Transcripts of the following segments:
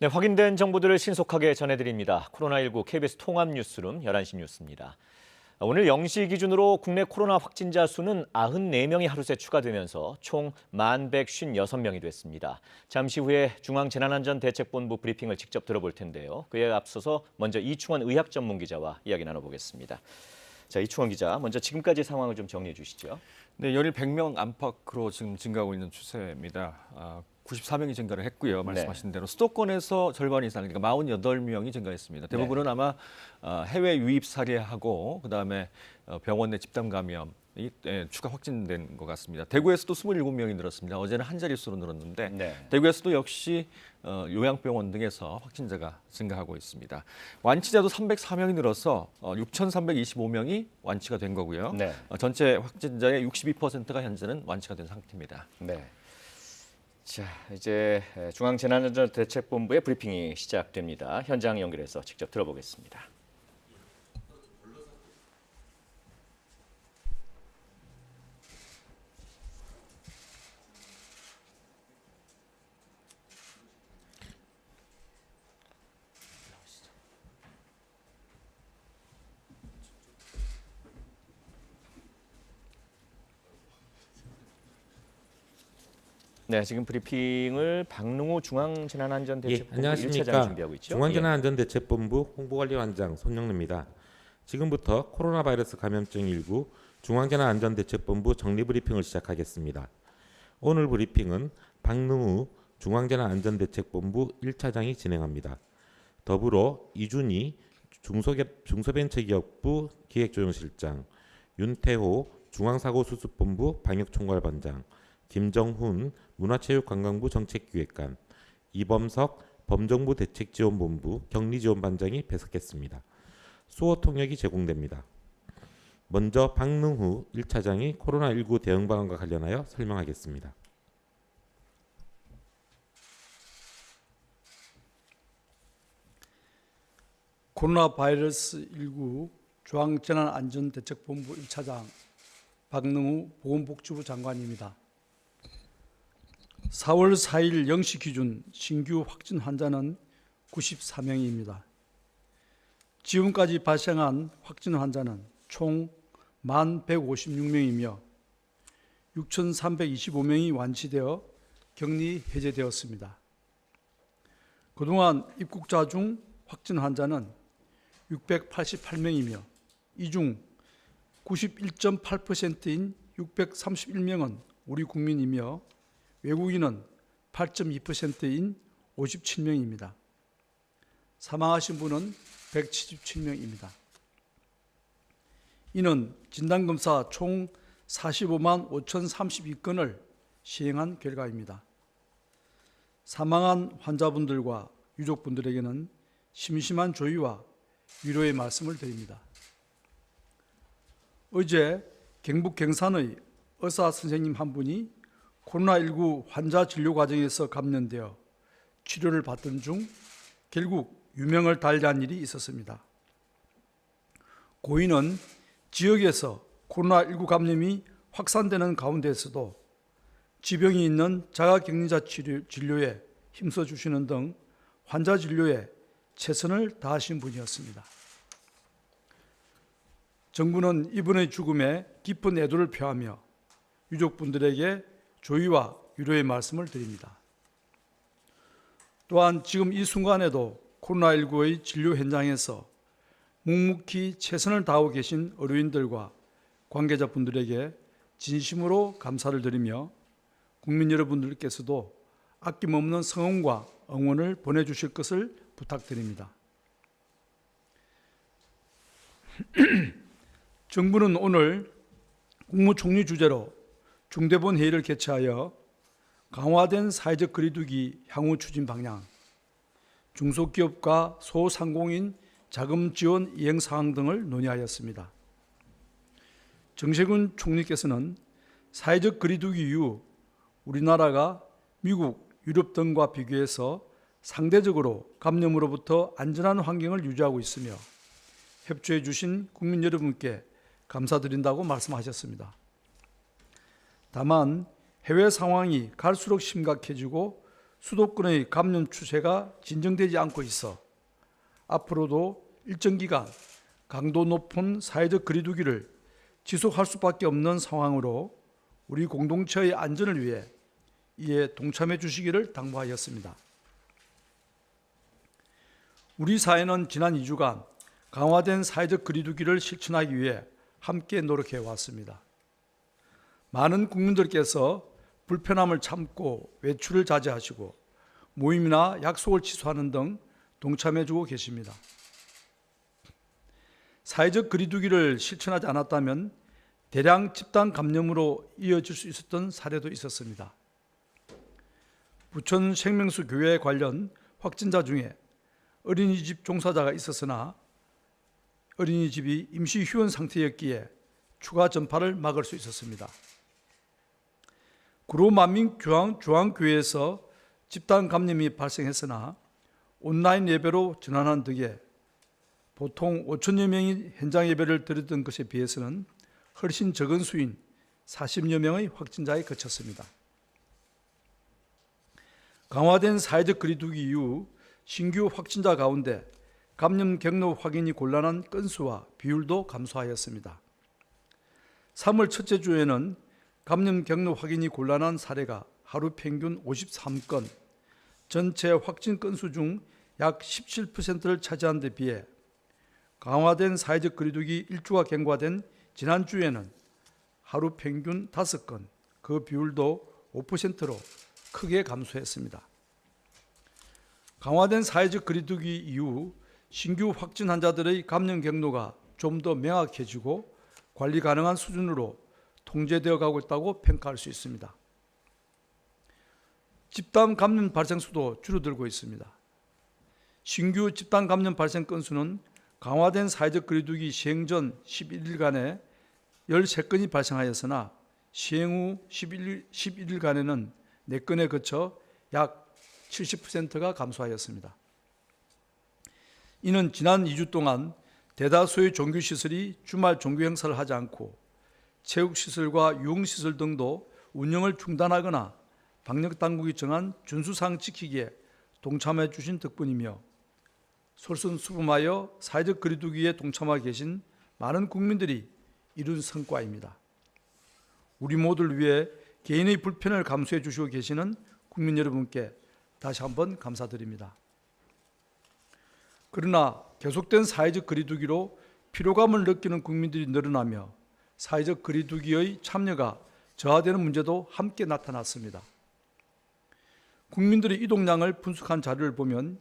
네, 확인된 정보들을 신속하게 전해드립니다. 코로나19 KBS 통합뉴스룸 11시 뉴스입니다. 오늘 0시 기준으로 국내 코로나 확진자 수는 94명이 하루 새 추가되면서 총 1,156명이 됐습니다. 잠시 후에 중앙재난안전대책본부 브리핑을 직접 들어볼 텐데요. 그에 앞서서 먼저 이충원 의학전문기자와 이야기 나눠보겠습니다. 자, 이충원 기자, 먼저 지금까지 상황을 좀 정리해 주시죠. 네, 연일 100명 안팎으로 지금 증가하고 있는 추세입니다. 94명이 증가를 했고요. 말씀하신 대로 수도권에서 절반 이상, 그러니까 48명이 증가했습니다. 대부분은 아마 해외 유입 사례하고 그다음에 병원 내 집단 감염이 추가 확진된 것 같습니다. 대구에서도 27명이 늘었습니다. 어제는 한 자릿수로 늘었는데 대구에서도 역시 요양병원 등에서 확진자가 증가하고 있습니다. 완치자도 304명이 늘어서 6,325명이 완치가 된 거고요. 전체 확진자의 62%가 현재는 완치가 된 상태입니다. 네. 자, 이제 중앙재난안전대책본부의 브리핑이 시작됩니다. 현장 연결해서 직접 들어보겠습니다. 네, 지금 브리핑을 박능우 중앙재난안전대책본부 1차장이 준비하고 있죠. 중앙재난안전대책본부 홍보관리반장 손영래입니다. 지금부터 코로나 바이러스 감염증 19 중앙재난안전대책본부 정리브리핑을 시작하겠습니다. 오늘 브리핑은 박능우 중앙재난안전대책본부 1차장이 진행합니다. 더불어 이준희 중소벤처기업부 기획조정실장, 윤태호 중앙사고수습본부 방역총괄반장, 김정훈 문화체육관광부 정책기획관, 이범석 범정부 대책지원본부 격리지원반장이 배석했습니다. 수어 통역이 제공됩니다. 먼저 박능우 1차장이 코로나19 대응 방안과 관련하여 설명하겠습니다. 코로나 바이러스 19 중앙재난안전대책본부 1차장 박능우 보건복지부 장관입니다. 4월 4일 0시 기준 신규 확진 환자는 94명입니다. 지금까지 발생한 확진 환자는 총 1,156명이며 6,325명이 완치되어 격리 해제되었습니다. 그동안 입국자 중 확진 환자는 688명이며 이 중 91.8%인 631명은 우리 국민이며 외국인은 8.2%인 57명입니다. 사망하신 분은 177명입니다. 이는 진단검사 총 45만 5,032건을 시행한 결과입니다. 사망한 환자분들과 유족분들에게는 심심한 조의와 위로의 말씀을 드립니다. 어제 경북 경산의 의사 선생님 한 분이 코로나19 환자 진료 과정에서 감염되어 치료를 받던 중 결국 유명을 달리한 일이 있었습니다. 고인은 지역에서 코로나19 감염이 확산되는 가운데서도 지병이 있는 자가격리자 진료에 힘써주시는 등 환자 진료에 최선을 다하신 분이었습니다. 정부는 이분의 죽음에 깊은 애도를 표하며 유족분들에게 조의와 위로의 말씀을 드립니다. 또한 지금 이 순간에도 코로나19의 진료 현장에서 묵묵히 최선을 다하고 계신 의료인들과 관계자분들에게 진심으로 감사를 드리며 국민 여러분들께서도 아낌없는 성원과 응원을 보내주실 것을 부탁드립니다. 정부는 오늘 국무총리 주재로 중대본 회의를 개최하여 강화된 사회적 거리두기 향후 추진 방향, 중소기업과 소상공인 자금 지원 이행 사항 등을 논의하였습니다. 정세균 총리께서는 사회적 거리두기 이후 우리나라가 미국, 유럽 등과 비교해서 상대적으로 감염으로부터 안전한 환경을 유지하고 있으며 협조해 주신 국민 여러분께 감사드린다고 말씀하셨습니다. 다만 해외 상황이 갈수록 심각해지고 수도권의 감염 추세가 진정되지 않고 있어 앞으로도 일정 기간 강도 높은 사회적 거리두기를 지속할 수밖에 없는 상황으로 우리 공동체의 안전을 위해 이에 동참해 주시기를 당부하였습니다. 우리 사회는 지난 2주간 강화된 사회적 거리두기를 실천하기 위해 함께 노력해 왔습니다. 많은 국민들께서 불편함을 참고 외출을 자제하시고 모임이나 약속을 취소하는 등 동참해 주고 계십니다. 사회적 거리두기를 실천하지 않았다면 대량 집단 감염으로 이어질 수 있었던 사례도 있었습니다. 부천 생명수 교회 관련 확진자 중에 어린이집 종사자가 있었으나 어린이집이 임시 휴원 상태였기에 추가 전파를 막을 수 있었습니다. 구로만민 중앙교회에서 집단 감염이 발생했으나 온라인 예배로 전환한 덕에 보통 5천여 명이 현장 예배를 드렸던 것에 비해서는 훨씬 적은 수인 40여 명의 확진자에 그쳤습니다. 강화된 사회적 거리두기 이후 신규 확진자 가운데 감염 경로 확인이 곤란한 건수와 비율도 감소하였습니다. 3월 첫째 주에는 감염 경로 확인이 곤란한 사례가 하루 평균 53건, 전체 확진 건수 중 약 17%를 차지한 데 비해 강화된 사회적 거리두기 일주가 경과된 지난주에는 하루 평균 5건, 그 비율도 5%로 크게 감소했습니다. 강화된 사회적 거리두기 이후 신규 확진 환자들의 감염 경로가 좀 더 명확해지고 관리 가능한 수준으로 통제되어 가고 있다고 평가할 수 있습니다. 집단 감염 발생 수도 줄어들고 있습니다. 신규 집단 감염 발생 건수는 강화된 사회적 거리두기 시행 전 11일간에 13건이 발생하였으나 시행 후 11일간에는 4건에 그쳐 약 70%가 감소하였습니다. 이는 지난 2주 동안 대다수의 종교시설이 주말 종교 행사를 하지 않고 체육시설과 유흥시설 등도 운영을 중단하거나 방역당국이 정한 준수사항 지키기에 동참해 주신 덕분이며 솔선수범하여 사회적 거리두기에 동참하고 계신 많은 국민들이 이룬 성과입니다. 우리 모두를 위해 개인의 불편을 감수해 주시고 계시는 국민 여러분께 다시 한번 감사드립니다. 그러나 계속된 사회적 거리두기로 피로감을 느끼는 국민들이 늘어나며 사회적 거리두기의 참여가 저하되는 문제도 함께 나타났습니다. 국민들의 이동량을 분석한 자료를 보면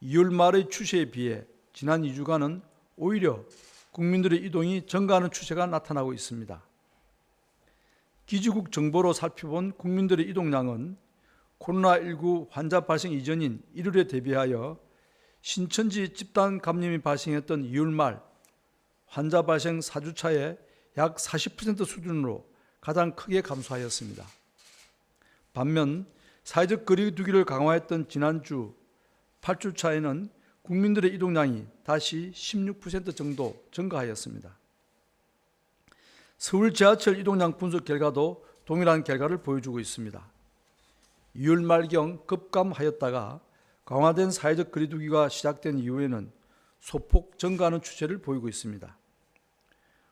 2월 말의 추세에 비해 지난 2주간은 오히려 국민들의 이동이 증가하는 추세가 나타나고 있습니다. 기지국 정보로 살펴본 국민들의 이동량은 코로나19 환자 발생 이전인 1월에 대비하여 신천지 집단 감염이 발생했던 2월 말 환자 발생 4주차에 약 40% 수준으로 가장 크게 감소하였습니다. 반면 사회적 거리두기를 강화했던 지난주 8주차에는 국민들의 이동량이 다시 16% 정도 증가하였습니다. 서울 지하철 이동량 분석 결과도 동일한 결과를 보여주고 있습니다. 2월 말경 급감하였다가 강화된 사회적 거리두기가 시작된 이후에는 소폭 증가하는 추세를 보이고 있습니다.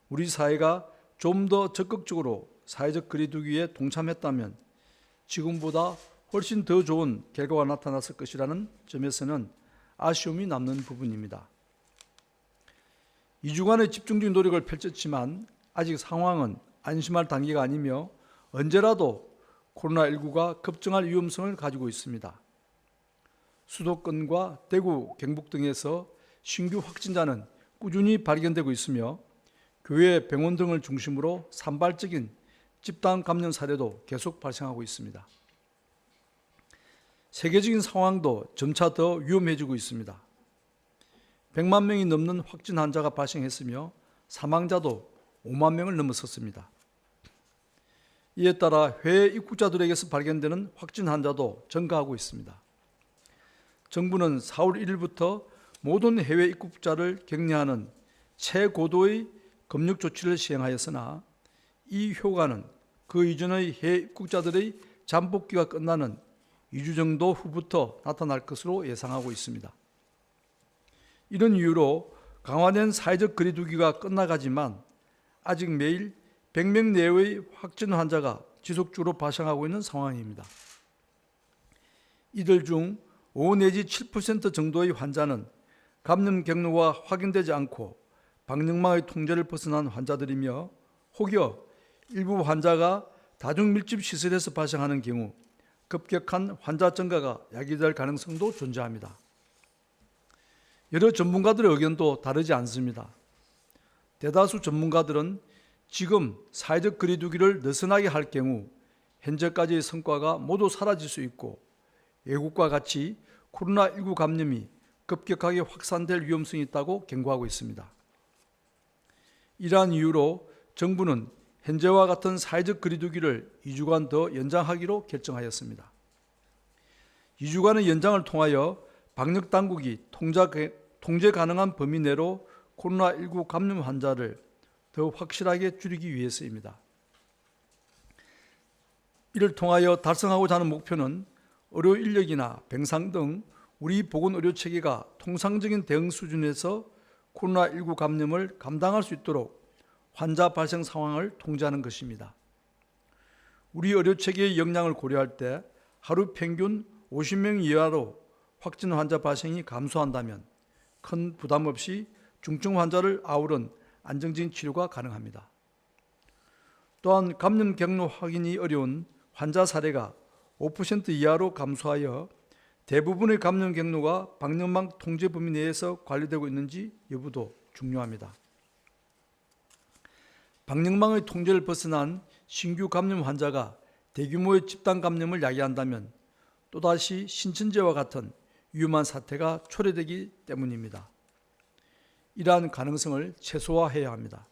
우리 사회가 좀 더 적극적으로 사회적 거리두기에 동참했다면 지금보다 훨씬 더 좋은 결과가 나타났을 것이라는 점에서는 아쉬움이 남는 부분입니다. 2주간의 집중적인 노력을 펼쳤지만 아직 상황은 안심할 단계가 아니며 언제라도 코로나19가 급증할 위험성을 가지고 있습니다. 수도권과 대구, 경북 등에서 신규 확진자는 꾸준히 발견되고 있으며 교회, 병원 등을 중심으로 산발적인 집단 감염 사례도 계속 발생하고 있습니다. 세계적인 상황도 점차 더 위험해지고 있습니다. 100만 명이 넘는 확진 환자가 발생했으며 사망자도 5만 명을 넘어섰습니다. 이에 따라 해외 입국자들에게서 발견되는 확진 환자도 증가하고 있습니다. 정부는 4월 1일부터 모든 해외 입국자를 격리하는 최고도의 검역 조치를 시행하였으나 이 효과는 그 이전의 해외 입국자들의 잠복기가 끝나는 2주 정도 후부터 나타날 것으로 예상하고 있습니다. 이런 이유로 강화된 사회적 거리두기가 끝나가지만 아직 매일 100명 내외의 확진 환자가 지속적으로 발생하고 있는 상황입니다. 이들 중 5 내지 7% 정도의 환자는 감염 경로가 확인되지 않고 방역망의 통제를 벗어난 환자들이며 혹여 일부 환자가 다중밀집시설에서 발생하는 경우 급격한 환자 증가가 야기될 가능성도 존재합니다. 여러 전문가들의 의견도 다르지 않습니다. 대다수 전문가들은 지금 사회적 거리두기를 느슨하게 할 경우 현재까지의 성과가 모두 사라질 수 있고 외국과 같이 코로나19 감염이 급격하게 확산될 위험성이 있다고 경고하고 있습니다. 이러한 이유로 정부는 현재와 같은 사회적 거리두기를 2주간 더 연장하기로 결정하였습니다. 2주간의 연장을 통하여 방역당국이 통제 가능한 범위 내로 코로나19 감염 환자를 더 확실하게 줄이기 위해서입니다. 이를 통하여 달성하고자 하는 목표는 의료 인력이나 병상 등 우리 보건의료체계가 통상적인 대응 수준에서 코로나19 감염을 감당할 수 있도록 환자 발생 상황을 통제하는 것입니다. 우리 의료체계의 역량을 고려할 때 하루 평균 50명 이하로 확진 환자 발생이 감소한다면 큰 부담 없이 중증 환자를 아우른 안정적인 치료가 가능합니다. 또한 감염 경로 확인이 어려운 환자 사례가 5% 이하로 감소하여 대부분의 감염 경로가 방역망 통제 범위 내에서 관리되고 있는지 여부도 중요합니다. 방역망의 통제를 벗어난 신규 감염 환자가 대규모의 집단 감염을 야기한다면 또다시 신천지와 같은 위험한 사태가 초래되기 때문입니다. 이러한 가능성을 최소화해야 합니다.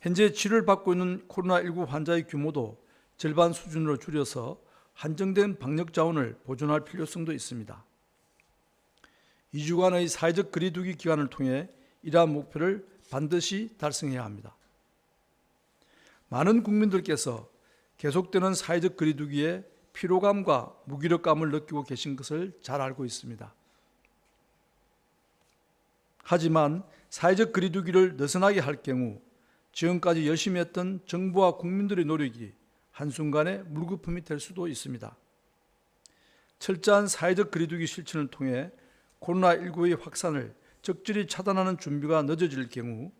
현재 치료를 받고 있는 코로나19 환자의 규모도 절반 수준으로 줄여서 한정된 방역 자원을 보존할 필요성도 있습니다. 2주간의 사회적 거리두기 기간을 통해 이러한 목표를 반드시 달성해야 합니다. 많은 국민들께서 계속되는 사회적 거리두기에 피로감과 무기력감을 느끼고 계신 것을 잘 알고 있습니다. 하지만 사회적 거리두기를 느슨하게 할 경우 지금까지 열심히 했던 정부와 국민들의 노력이 한순간에 물거품이 될 수도 있습니다. 철저한 사회적 거리두기 실천을 통해 코로나19의 확산을 적절히 차단하는 준비가 늦어질 경우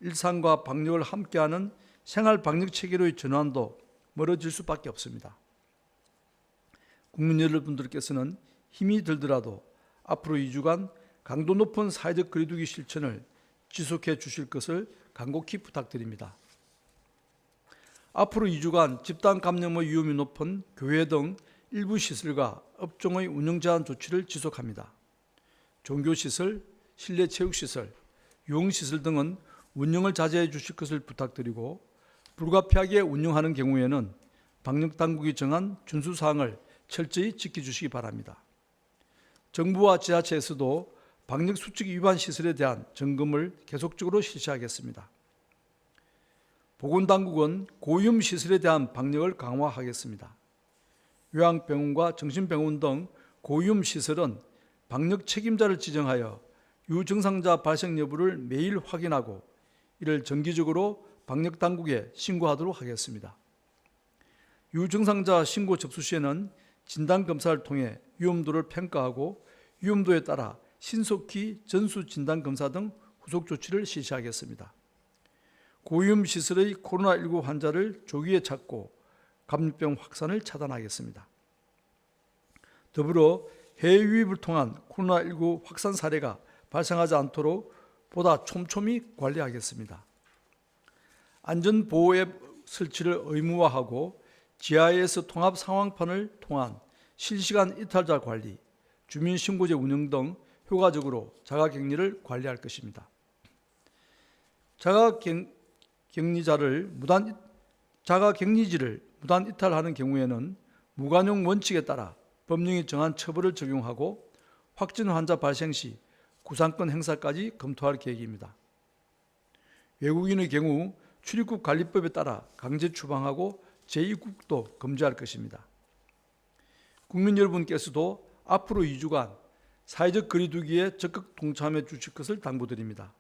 일상과 방역을 함께하는 생활 방역 체계로의 전환도 멀어질 수밖에 없습니다. 국민 여러분들께서는 힘이 들더라도 앞으로 2주간 강도 높은 사회적 거리두기 실천을 지속해 주실 것을 간곡히 부탁드립니다. 앞으로 2주간 집단 감염의 위험이 높은 교회 등 일부 시설과 업종의 운영 제한 조치를 지속합니다. 종교시설, 실내 체육시설, 유흥시설 등은 운영을 자제해 주실 것을 부탁드리고 불가피하게 운영하는 경우에는 방역당국이 정한 준수사항을 철저히 지켜주시기 바랍니다. 정부와 지자체에서도 방역수칙 위반 시설에 대한 점검을 계속적으로 실시하겠습니다. 보건당국은 고위험 시설에 대한 방역을 강화하겠습니다. 요양병원과 정신병원 등 고위험 시설은 방역 책임자를 지정하여 유증상자 발생 여부를 매일 확인하고 이를 정기적으로 방역당국에 신고하도록 하겠습니다. 유증상자 신고 접수 시에는 진단검사를 통해 위험도를 평가하고 위험도에 따라 신속히 전수진단검사 등 후속 조치를 실시하겠습니다. 고위험 시설의 코로나19 환자를 조기에 찾고 감염병 확산을 차단하겠습니다. 더불어 해외 유입을 통한 코로나19 확산 사례가 발생하지 않도록 보다 촘촘히 관리하겠습니다. 안전보호 앱 설치를 의무화하고 GIS 통합 상황판을 통한 실시간 이탈자 관리, 주민신고제 운영 등 효과적으로 자가격리를 관리할 것입니다. 자가격리지를 무단 이탈하는 경우에는 무관용 원칙에 따라 법령이 정한 처벌을 적용하고 확진 환자 발생 시 구상권 행사까지 검토할 계획입니다. 외국인의 경우 출입국 관리법에 따라 강제 추방하고 재입국도 금지할 것입니다. 국민 여러분께서도 앞으로 2주간 사회적 거리두기에 적극 동참해 주실 것을 당부드립니다.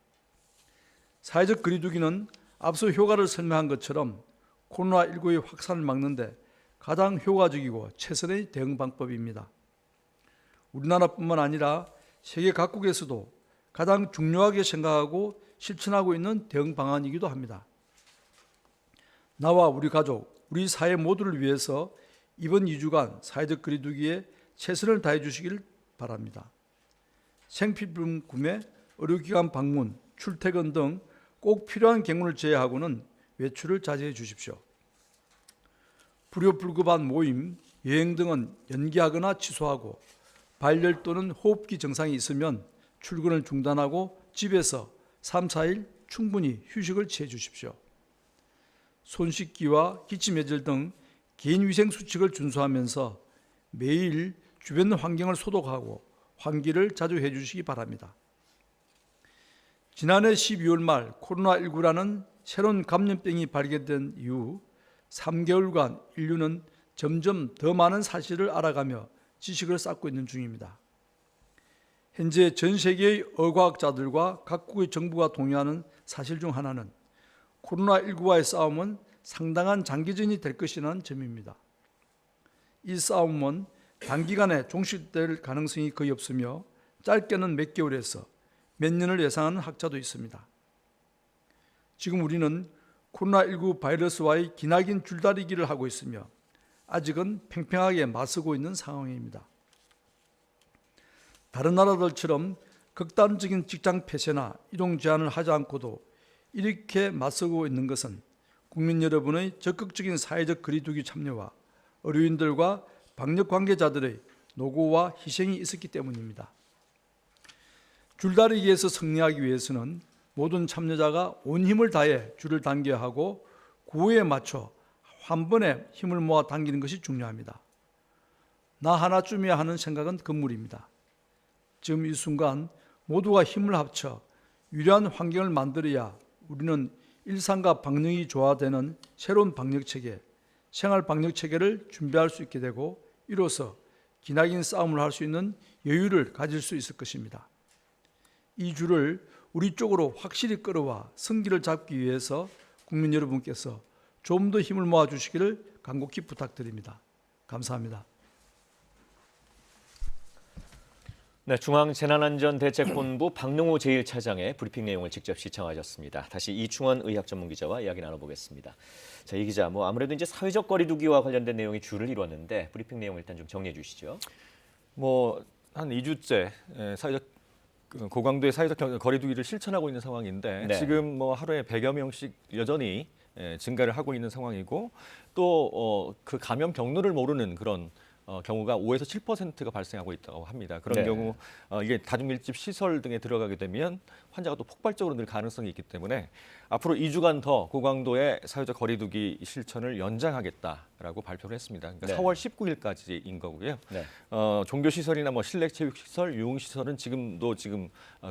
사회적 거리두기는 앞서 효과를 설명한 것처럼 코로나19의 확산을 막는 데 가장 효과적이고 최선의 대응 방법입니다. 우리나라뿐만 아니라 세계 각국에서도 가장 중요하게 생각하고 실천하고 있는 대응 방안이기도 합니다. 나와 우리 가족, 우리 사회 모두를 위해서 이번 2주간 사회적 거리두기에 최선을 다해 주시길 바랍니다. 생필품 구매, 의료기관 방문, 출퇴근 등 꼭 필요한 경우를 제외하고는 외출을 자제해 주십시오. 불효불급한 모임, 여행 등은 연기하거나 취소하고 발열 또는 호흡기 증상이 있으면 출근을 중단하고 집에서 3, 4일 충분히 휴식을 취해 주십시오. 손 씻기와 기침 예절 등 개인위생 수칙을 준수하면서 매일 주변 환경을 소독하고 환기를 자주 해주시기 바랍니다. 지난해 12월 말 코로나19라는 새로운 감염병이 발견된 이후 3개월간 인류는 점점 더 많은 사실을 알아가며 지식을 쌓고 있는 중입니다. 현재 전 세계의 의과학자들과 각국의 정부가 동의하는 사실 중 하나는 코로나19와의 싸움은 상당한 장기전이 될 것이라는 점입니다. 이 싸움은 단기간에 종식될 가능성이 거의 없으며 짧게는 몇 개월에서 몇 년을 예상하는 학자도 있습니다. 지금 우리는 코로나19 바이러스와의 기나긴 줄다리기를 하고 있으며 아직은 팽팽하게 맞서고 있는 상황입니다. 다른 나라들처럼 극단적인 직장 폐쇄나 이동 제한을 하지 않고도 이렇게 맞서고 있는 것은 국민 여러분의 적극적인 사회적 거리두기 참여와 의료인들과 방역 관계자들의 노고와 희생이 있었기 때문입니다. 줄다리기에서 승리하기 위해서는 모든 참여자가 온 힘을 다해 줄을 당겨야 하고 구호에 맞춰 한 번에 힘을 모아 당기는 것이 중요합니다. 나 하나쯤이야 하는 생각은 금물입니다. 지금 이 순간 모두가 힘을 합쳐 유리한 환경을 만들어야 우리는 일상과 방역이 조화되는 새로운 방역체계, 생활 방역체계를 준비할 수 있게 되고 이로써 기나긴 싸움을 할 수 있는 여유를 가질 수 있을 것입니다. 이 줄을 우리 쪽으로 확실히 끌어와 승기를 잡기 위해서 국민 여러분께서 좀 더 힘을 모아주시기를 간곡히 부탁드립니다. 감사합니다. 네, 중앙재난안전대책본부 박능호 제1차장의 브리핑 내용을 직접 시청하셨습니다. 다시 이충원 의학전문기자와 이야기 나눠보겠습니다. 자, 이 기자, 아무래도 이제 사회적 거리두기와 관련된 내용이 주를 이뤘는데 브리핑 내용 일단 좀 정리해 주시죠. 한 2주째 사회적 고강도의 사회적 거리두기를 실천하고 있는 상황인데 네. 지금 하루에 100여 명씩 여전히 증가를 하고 있는 상황이고 또 그 감염 경로를 모르는 그런 경우가 5에서 7%가 발생하고 있다고 합니다. 그런 네. 경우 이게 다중밀집 시설 등에 들어가게 되면 환자가 또 폭발적으로 늘 가능성이 있기 때문에 앞으로 2주간 더 고강도의 사회적 거리두기 실천을 연장하겠다라고 발표를 했습니다. 그러니까 네. 4월 19일까지인 거고요. 네. 종교 시설이나 실내 체육 시설, 유흥 시설은 지금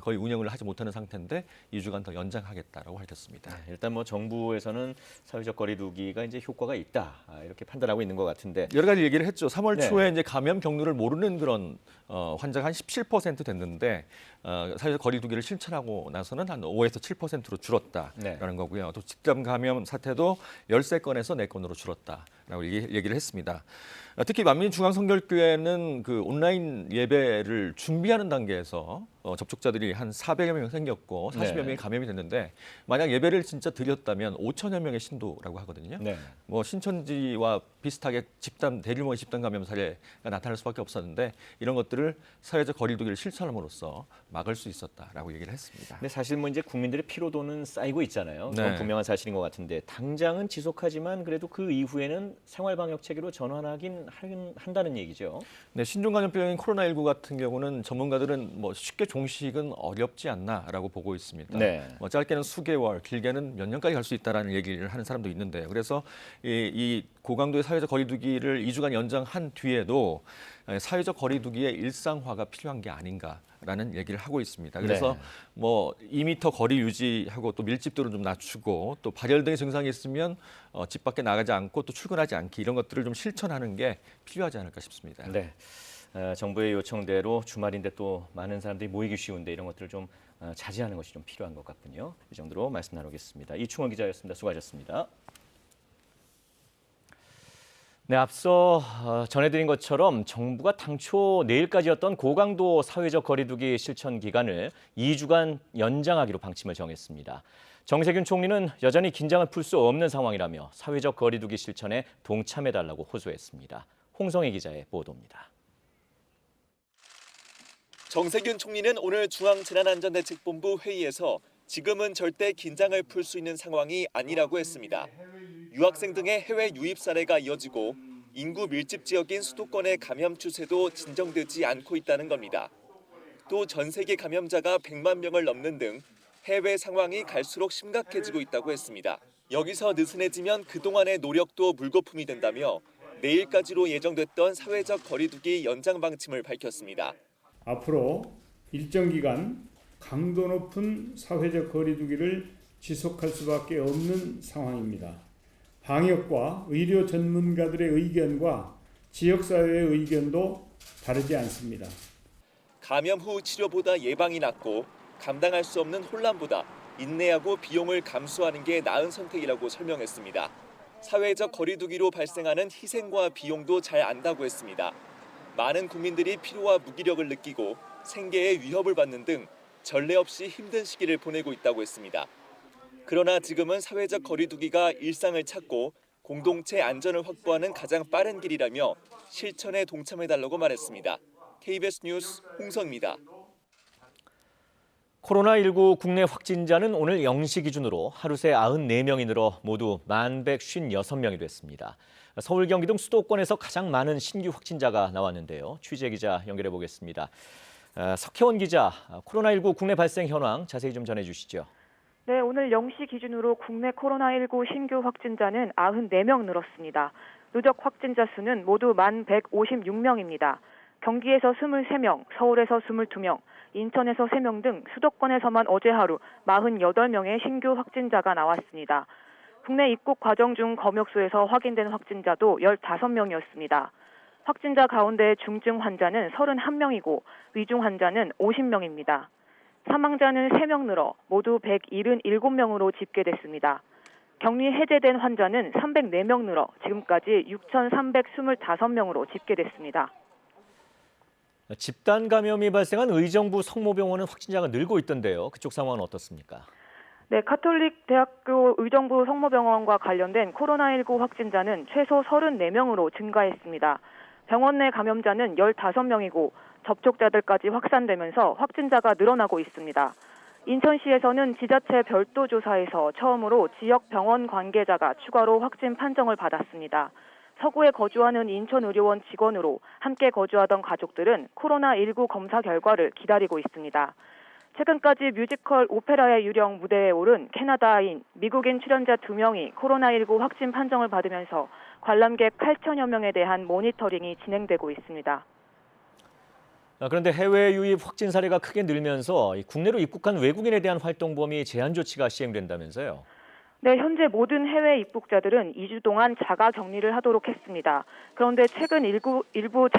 거의 운영을 하지 못하는 상태인데 2주간 더 연장하겠다라고 밝혔습니다. 네, 일단 정부에서는 사회적 거리두기가 이제 효과가 있다 이렇게 판단하고 있는 것 같은데 여러 가지 얘기를 했죠. 3월 네. 초에 이제 감염 경로를 모르는 그런 환자가 한 17% 됐는데 사회적 거리두기를 실천하고 나서는 한 5에서 7%로 줄었다라는 네. 거고요. 또 집단 감염 사태도 13건에서 4건으로 줄었다라고 얘기를 했습니다. 특히 만민중앙성결교회는 그 온라인 예배를 준비하는 단계에서 접촉자들이 한 400여 명 생겼고 40여 네. 명이 감염이 됐는데 만약 예배를 진짜 드렸다면 5천여 명의 신도라고 하거든요. 네. 신천지와 비슷하게 대규모의 집단 감염 사례가 나타날 수밖에 없었는데 이런 것들을 사회적 거리두기를 실천함으로써 막을 수 있었다라고 얘기를 했습니다. 근데 사실 이제 국민들의 피로도는 쌓이고 있잖아요. 그건 네. 분명한 사실인 것 같은데 당장은 지속하지만 그래도 그 이후에는 생활 방역 체계로 전환하긴 한다는 얘기죠. 네, 신종 감염병인 코로나19 같은 경우는 전문가들은 쉽게 종식은 어렵지 않나라고 보고 있습니다. 네. 짧게는 수개월, 길게는 몇 년까지 갈 수 있다라는 얘기를 하는 사람도 있는데요. 그래서 이 고강도의 사회적 거리두기를 2주간 연장한 뒤에도 사회적 거리두기의 일상화가 필요한 게 아닌가라는 얘기를 하고 있습니다. 그래서 네. 뭐 2m 거리 유지하고 또 밀집도를 좀 낮추고 또 발열 등의 증상이 있으면 집 밖에 나가지 않고 또 출근하지 않기 이런 것들을 좀 실천하는 게 필요하지 않을까 싶습니다. 네. 정부의 요청대로 주말인데 또 많은 사람들이 모이기 쉬운데 이런 것들을 좀 자제하는 것이 좀 필요한 것 같군요. 이 정도로 말씀 나누겠습니다. 이충원 기자였습니다. 수고하셨습니다. 네, 앞서 전해드린 것처럼 정부가 당초 내일까지였던 고강도 사회적 거리두기 실천 기간을 2주간 연장하기로 방침을 정했습니다. 정세균 총리는 여전히 긴장을 풀 수 없는 상황이라며 사회적 거리두기 실천에 동참해달라고 호소했습니다. 홍성희 기자의 보도입니다. 정세균 총리는 오늘 중앙재난안전대책본부 회의에서 지금은 절대 긴장을 풀 수 있는 상황이 아니라고 했습니다. 유학생 등의 해외 유입 사례가 이어지고 인구 밀집 지역인 수도권의 감염 추세도 진정되지 않고 있다는 겁니다. 또 전 세계 감염자가 100만 명을 넘는 등 해외 상황이 갈수록 심각해지고 있다고 했습니다. 여기서 느슨해지면 그동안의 노력도 물거품이 된다며 내일까지로 예정됐던 사회적 거리두기 연장 방침을 밝혔습니다. 앞으로 일정 기간 강도 높은 사회적 거리두기를 지속할 수밖에 없는 상황입니다. 방역과 의료 전문가들의 의견과 지역사회의 의견도 다르지 않습니다. 감염 후 치료보다 예방이 낫고 감당할 수 없는 혼란보다 인내하고 비용을 감수하는 게 나은 선택이라고 설명했습니다. 사회적 거리두기로 발생하는 희생과 비용도 잘 안다고 했습니다. 많은 국민들이 피로와 무기력을 느끼고 생계에 위협을 받는 등 전례 없이 힘든 시기를 보내고 있다고 했습니다. 그러나 지금은 사회적 거리두기가 일상을 찾고 공동체 안전을 확보하는 가장 빠른 길이라며 실천에 동참해달라고 말했습니다. KBS 뉴스 홍성입니다. 코로나19 국내 확진자는 오늘 0시 기준으로 하루 새 94명이 늘어 모두 1,156명이 됐습니다. 서울, 경기 등 수도권에서 가장 많은 신규 확진자가 나왔는데요. 취재 기자 연결해 보겠습니다. 석혜원 기자, 코로나19 국내 발생 현황 자세히 좀 전해주시죠. 네, 오늘 0시 기준으로 국내 코로나19 신규 확진자는 94명 늘었습니다. 누적 확진자 수는 모두 1,156명입니다. 경기에서 23명, 서울에서 22명, 인천에서 3명 등 수도권에서만 어제 하루 48명의 신규 확진자가 나왔습니다. 국내 입국 과정 중 검역소에서 확인된 확진자도 15명이었습니다. 확진자 가운데 중증 환자는 31명이고 위중 환자는 50명입니다. 사망자는 3명 늘어 모두 177명으로 집계됐습니다. 격리 해제된 환자는 304명 늘어 지금까지 6,325명으로 집계됐습니다. 집단 감염이 발생한 의정부 성모병원은 확진자가 늘고 있던데요. 그쪽 상황은 어떻습니까? 네, 가톨릭 대학교 의정부 성모병원과 관련된 코로나19 확진자는 최소 34명으로 증가했습니다. 병원 내 감염자는 15명이고 접촉자들까지 확산되면서 확진자가 늘어나고 있습니다. 인천시에서는 지자체 별도 조사에서 처음으로 지역 병원 관계자가 추가로 확진 판정을 받았습니다. 서구에 거주하는 인천의료원 직원으로 함께 거주하던 가족들은 코로나19 검사 결과를 기다리고 있습니다. 최근까지 뮤지컬 오페라의 유령 무대에 오른 캐나다인, 미국인 출연자 2명이 코로나19 확진 판정을 받으면서 관람객 8천여 명에 대한 모니터링이 진행되고 있습니다. 그런데 해외 유입 확진 사례가 크게 늘면서 국내로 입국한 외국인에 대한 활동 범위 제한 조치가 시행된다면서요? 네, 현재 모든 해외 입국자들은 2주 동안 자가 격리를 하도록 했습니다. 그런데 최근 일부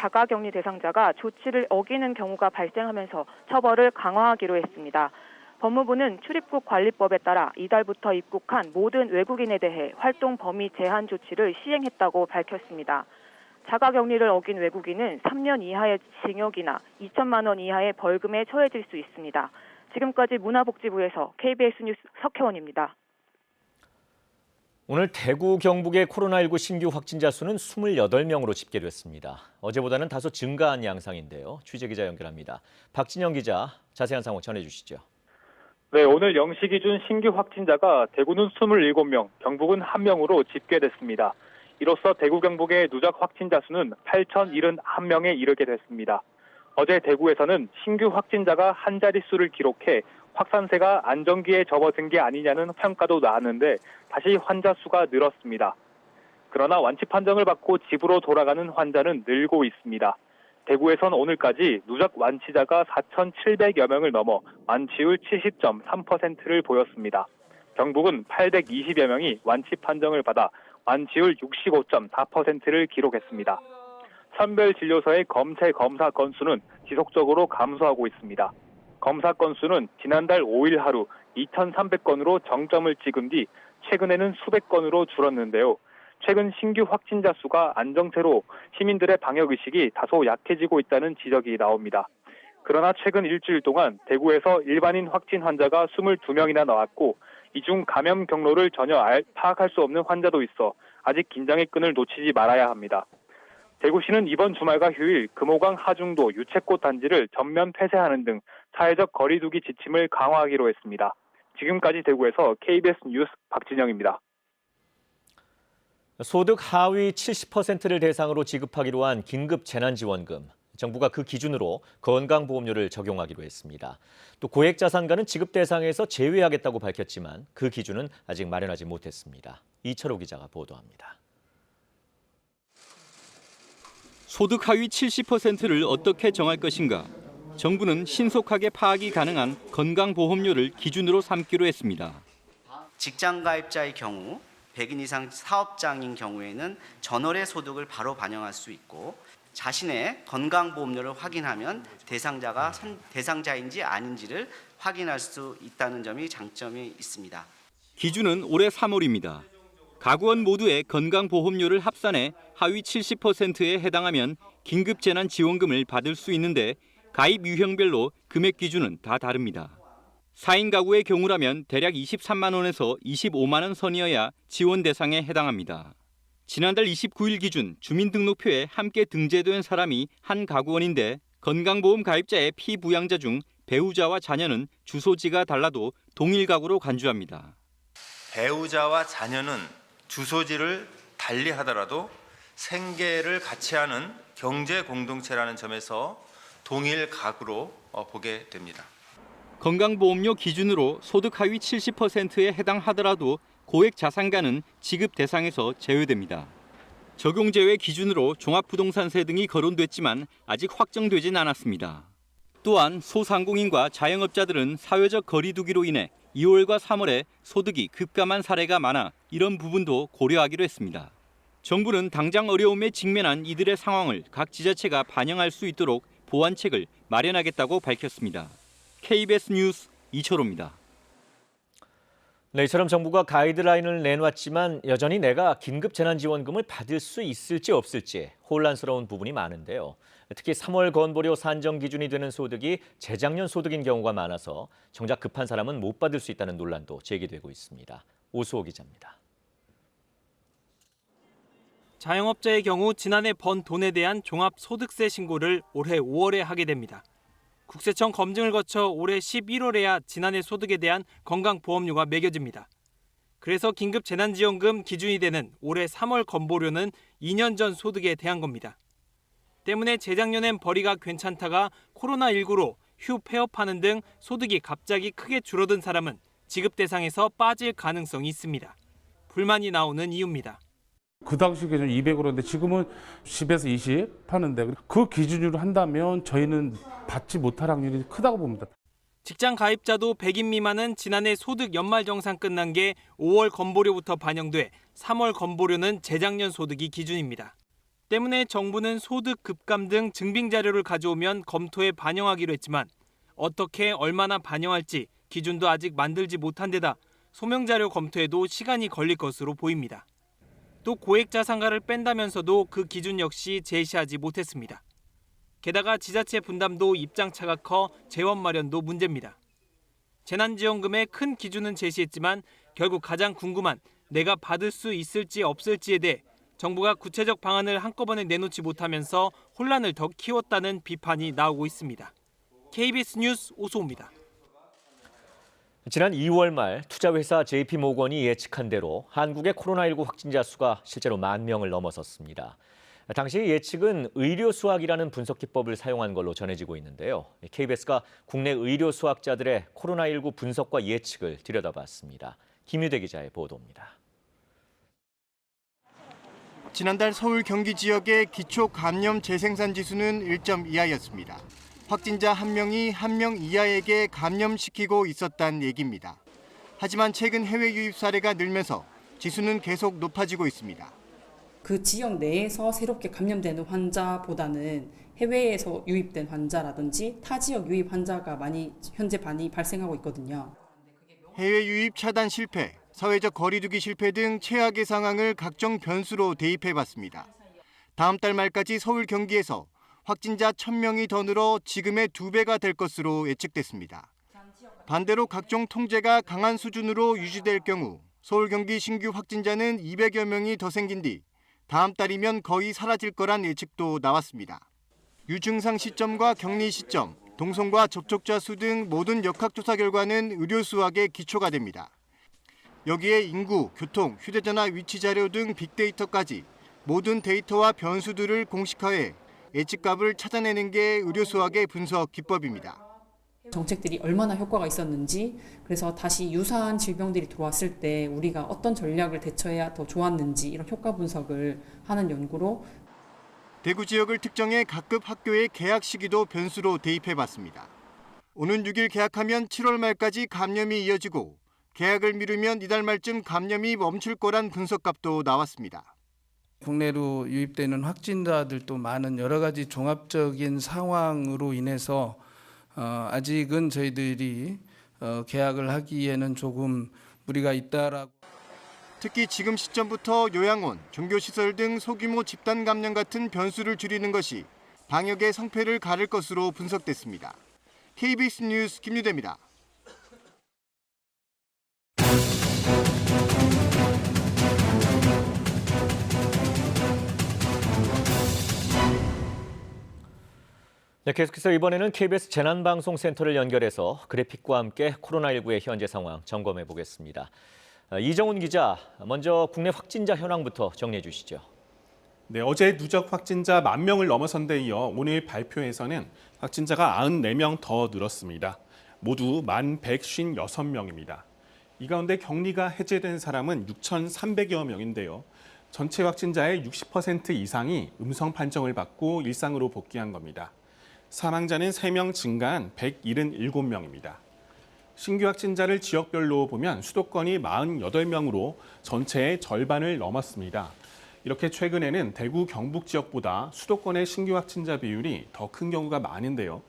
자가 격리 대상자가 조치를 어기는 경우가 발생하면서 처벌을 강화하기로 했습니다. 법무부는 출입국 관리법에 따라 이달부터 입국한 모든 외국인에 대해 활동 범위 제한 조치를 시행했다고 밝혔습니다. 자가 격리를 어긴 외국인은 3년 이하의 징역이나 2천만 원 이하의 벌금에 처해질 수 있습니다. 지금까지 문화복지부에서 KBS 뉴스 석혜원입니다. 오늘 대구, 경북의 코로나19 신규 확진자 수는 28명으로 집계됐습니다. 어제보다는 다소 증가한 양상인데요. 취재 기자 연결합니다. 박진영 기자, 자세한 상황 전해주시죠. 네, 오늘 0시 기준 신규 확진자가 대구는 27명, 경북은 1명으로 집계됐습니다. 이로써 대구, 경북의 누적 확진자 수는 8,071명에 이르게 됐습니다. 어제 대구에서는 신규 확진자가 한 자릿수를 기록해 확산세가 안정기에 접어든 게 아니냐는 평가도 나왔는데 다시 환자 수가 늘었습니다. 그러나 완치 판정을 받고 집으로 돌아가는 환자는 늘고 있습니다. 대구에선 오늘까지 누적 완치자가 4,700여 명을 넘어 완치율 70.3%를 보였습니다. 경북은 820여 명이 완치 판정을 받아 완치율 65.4%를 기록했습니다. 선별진료소의 검체 검사 건수는 지속적으로 감소하고 있습니다. 검사 건수는 지난달 5일 하루 2,300건으로 정점을 찍은 뒤 최근에는 수백 건으로 줄었는데요. 최근 신규 확진자 수가 안정세로 시민들의 방역의식이 다소 약해지고 있다는 지적이 나옵니다. 그러나 최근 일주일 동안 대구에서 일반인 확진 환자가 22명이나 나왔고 이 중 감염 경로를 전혀 파악할 수 없는 환자도 있어 아직 긴장의 끈을 놓치지 말아야 합니다. 대구시는 이번 주말과 휴일 금호강 하중도 유채꽃 단지를 전면 폐쇄하는 등 사회적 거리 두기 지침을 강화하기로 했습니다. 지금까지 대구에서 KBS 뉴스 박진영입니다. 소득 하위 70%를 대상으로 지급하기로 한 긴급 재난지원금. 정부가 그 기준으로 건강보험료를 적용하기로 했습니다. 또 고액자산가는 지급 대상에서 제외하겠다고 밝혔지만 그 기준은 아직 마련하지 못했습니다. 이철호 기자가 보도합니다. 소득 하위 70%를 어떻게 정할 것인가? 정부는 신속하게 파악이 가능한 건강보험료를 기준으로 삼기로 했습니다. 직장 가입자의 경우 100인 이상 사업장인 경우에는 전월의 소득을 바로 반영할 수 있고 자신의 건강보험료를 확인하면 대상자인지 아닌지를 확인할 수 있다는 점이 장점이 있습니다. 기준은 올해 3월입니다. 가구원 모두의 건강보험료를 합산해 하위 70%에 해당하면 긴급재난지원금을 받을 수 있는데 가입 유형별로 금액 기준은 다 다릅니다. 4인 가구의 경우라면 대략 23만 원에서 25만 원 선이어야 지원 대상에 해당합니다. 지난달 29일 기준 주민등록표에 함께 등재된 사람이 한 가구원인데 건강보험 가입자의 피부양자 중 배우자와 자녀는 주소지가 달라도 동일 가구로 간주합니다. 배우자와 자녀는 주소지를 달리하더라도 생계를 같이 하는 경제 공동체라는 점에서 동일 가구로 보게 됩니다. 건강보험료 기준으로 소득 하위 70%에 해당하더라도 고액 자산가는 지급 대상에서 제외됩니다. 적용 제외 기준으로 종합부동산세 등이 거론됐지만 아직 확정되진 않았습니다. 또한 소상공인과 자영업자들은 사회적 거리 두기로 인해 2월과 3월에 소득이 급감한 사례가 많아 이런 부분도 고려하기로 했습니다. 정부는 당장 어려움에 직면한 이들의 상황을 각 지자체가 반영할 수 있도록 보완책을 마련하겠다고 밝혔습니다. KBS 뉴스 이철호입니다. 네, 이처럼 정부가 가이드라인을 내놨지만 여전히 내가 긴급 재난지원금을 받을 수 있을지 없을지 혼란스러운 부분이 많은데요. 특히 3월 건보료 산정 기준이 되는 소득이 재작년 소득인 경우가 많아서 정작 급한 사람은 못 받을 수 있다는 논란도 제기되고 있습니다. 오수호 기자입니다. 자영업자의 경우 지난해 번 돈에 대한 종합소득세 신고를 올해 5월에 하게 됩니다. 국세청 검증을 거쳐 올해 11월에야 지난해 소득에 대한 건강보험료가 매겨집니다. 그래서 긴급 재난지원금 기준이 되는 올해 3월 건보료는 2년 전 소득에 대한 겁니다. 때문에 재작년엔 벌이가 괜찮다가 코로나19로 휴 폐업하는 등 소득이 갑자기 크게 줄어든 사람은 지급 대상에서 빠질 가능성이 있습니다. 불만이 나오는 이유입니다. 그 당시 기준 200으로인데 지금은 10에서 20 하는데 그 기준으로 한다면 저희는 받지 못할 확률이 크다고 봅니다. 직장 가입자도 100인 미만은 지난해 소득 연말정산 끝난 게 5월 건보료부터 반영돼 3월 건보료는 재작년 소득이 기준입니다. 때문에 정부는 소득 급감 등 증빙 자료를 가져오면 검토에 반영하기로 했지만 어떻게 얼마나 반영할지 기준도 아직 만들지 못한 데다 소명 자료 검토에도 시간이 걸릴 것으로 보입니다. 또 고액 자산가를 뺀다면서도 그 기준 역시 제시하지 못했습니다. 게다가 지자체 분담도 입장차가 커 재원 마련도 문제입니다. 재난지원금의 큰 기준은 제시했지만 결국 가장 궁금한 내가 받을 수 있을지 없을지에 대해 정부가 구체적 방안을 한꺼번에 내놓지 못하면서 혼란을 더 키웠다는 비판이 나오고 있습니다. KBS 뉴스 오수호입니다. 지난 2월 말 투자회사 JP모건이 예측한 대로 한국의 코로나19 확진자 수가 실제로 10,000명을 넘어섰습니다. 당시 예측은 의료 수학이라는 분석 기법을 사용한 걸로 전해지고 있는데요. KBS가 국내 의료 수학자들의 코로나19 분석과 예측을 들여다봤습니다. 김유대 기자의 보도입니다. 지난달 서울 경기 지역의 기초 감염 재생산 지수는 1점 이하였습니다. 확진자 1명이 1명 이하에게 감염시키고 있었다는 얘기입니다. 하지만 최근 해외 유입 사례가 늘면서 지수는 계속 높아지고 있습니다. 그 지역 내에서 새롭게 감염되는 환자보다는 해외에서 유입된 환자라든지 타 지역 유입 환자가 현재 많이 발생하고 있거든요. 해외 유입 차단 실패, 사회적 거리두기 실패 등 최악의 상황을 각종 변수로 대입해봤습니다. 다음 달 말까지 서울 경기에서 확진자 1,000명이 더 늘어 지금의 2배가 될 것으로 예측됐습니다. 반대로 각종 통제가 강한 수준으로 유지될 경우 서울 경기 신규 확진자는 200여 명이 더 생긴 뒤 다음 달이면 거의 사라질 거란 예측도 나왔습니다. 유증상 시점과 격리 시점, 동선과 접촉자 수 등 모든 역학조사 결과는 의료 수학의 기초가 됩니다. 여기에 인구, 교통, 휴대전화 위치 자료 등 빅데이터까지 모든 데이터와 변수들을 공식화해 예측값을 찾아내는 게 의료 수학의 분석 기법입니다. 정책들이 얼마나 효과가 있었는지, 그래서 다시 유사한 질병들이 들어왔을 때 우리가 어떤 전략을 대처해야 더 좋았는지 이런 효과 분석을 하는 연구로 대구 지역을 특정해 각급 학교의 개학 시기도 변수로 대입해봤습니다. 오는 6일 개학하면 7월 말까지 감염이 이어지고 개학을 미루면 이달 말쯤 감염이 멈출 거란 분석값도 나왔습니다. 국내로 유입되는 확진자들도 많은 여러 가지 종합적인 상황으로 인해서 아직은 저희들이 개학을 하기에는 조금 무리가 있다라고. 특히 지금 시점부터 요양원, 종교시설 등 소규모 집단 감염 같은 변수를 줄이는 것이 방역의 성패를 가를 것으로 분석됐습니다. KBS 뉴스 김유대입니다. 네, 계속해서 이번에는 KBS 재난방송센터를 연결해서 그래픽과 함께 코로나19의 현재 상황 점검해 보겠습니다. 이정훈 기자, 먼저 국내 확진자 현황부터 정리해 주시죠. 네, 어제 누적 확진자 10,000명을 넘어선 데 이어 오늘 발표에서는 확진자가 94명 더 늘었습니다. 모두 1,156명입니다. 이 가운데 격리가 해제된 사람은 6,300여 명인데요. 전체 확진자의 60% 이상이 음성 판정을 받고 일상으로 복귀한 겁니다. 사망자는 3명 증가한 177명입니다. 신규 확진자를 지역별로 보면 수도권이 48명으로 전체의 절반을 넘었습니다. 이렇게 최근에는 대구, 경북 지역보다 수도권의 신규 확진자 비율이 더 큰 경우가 많은데요.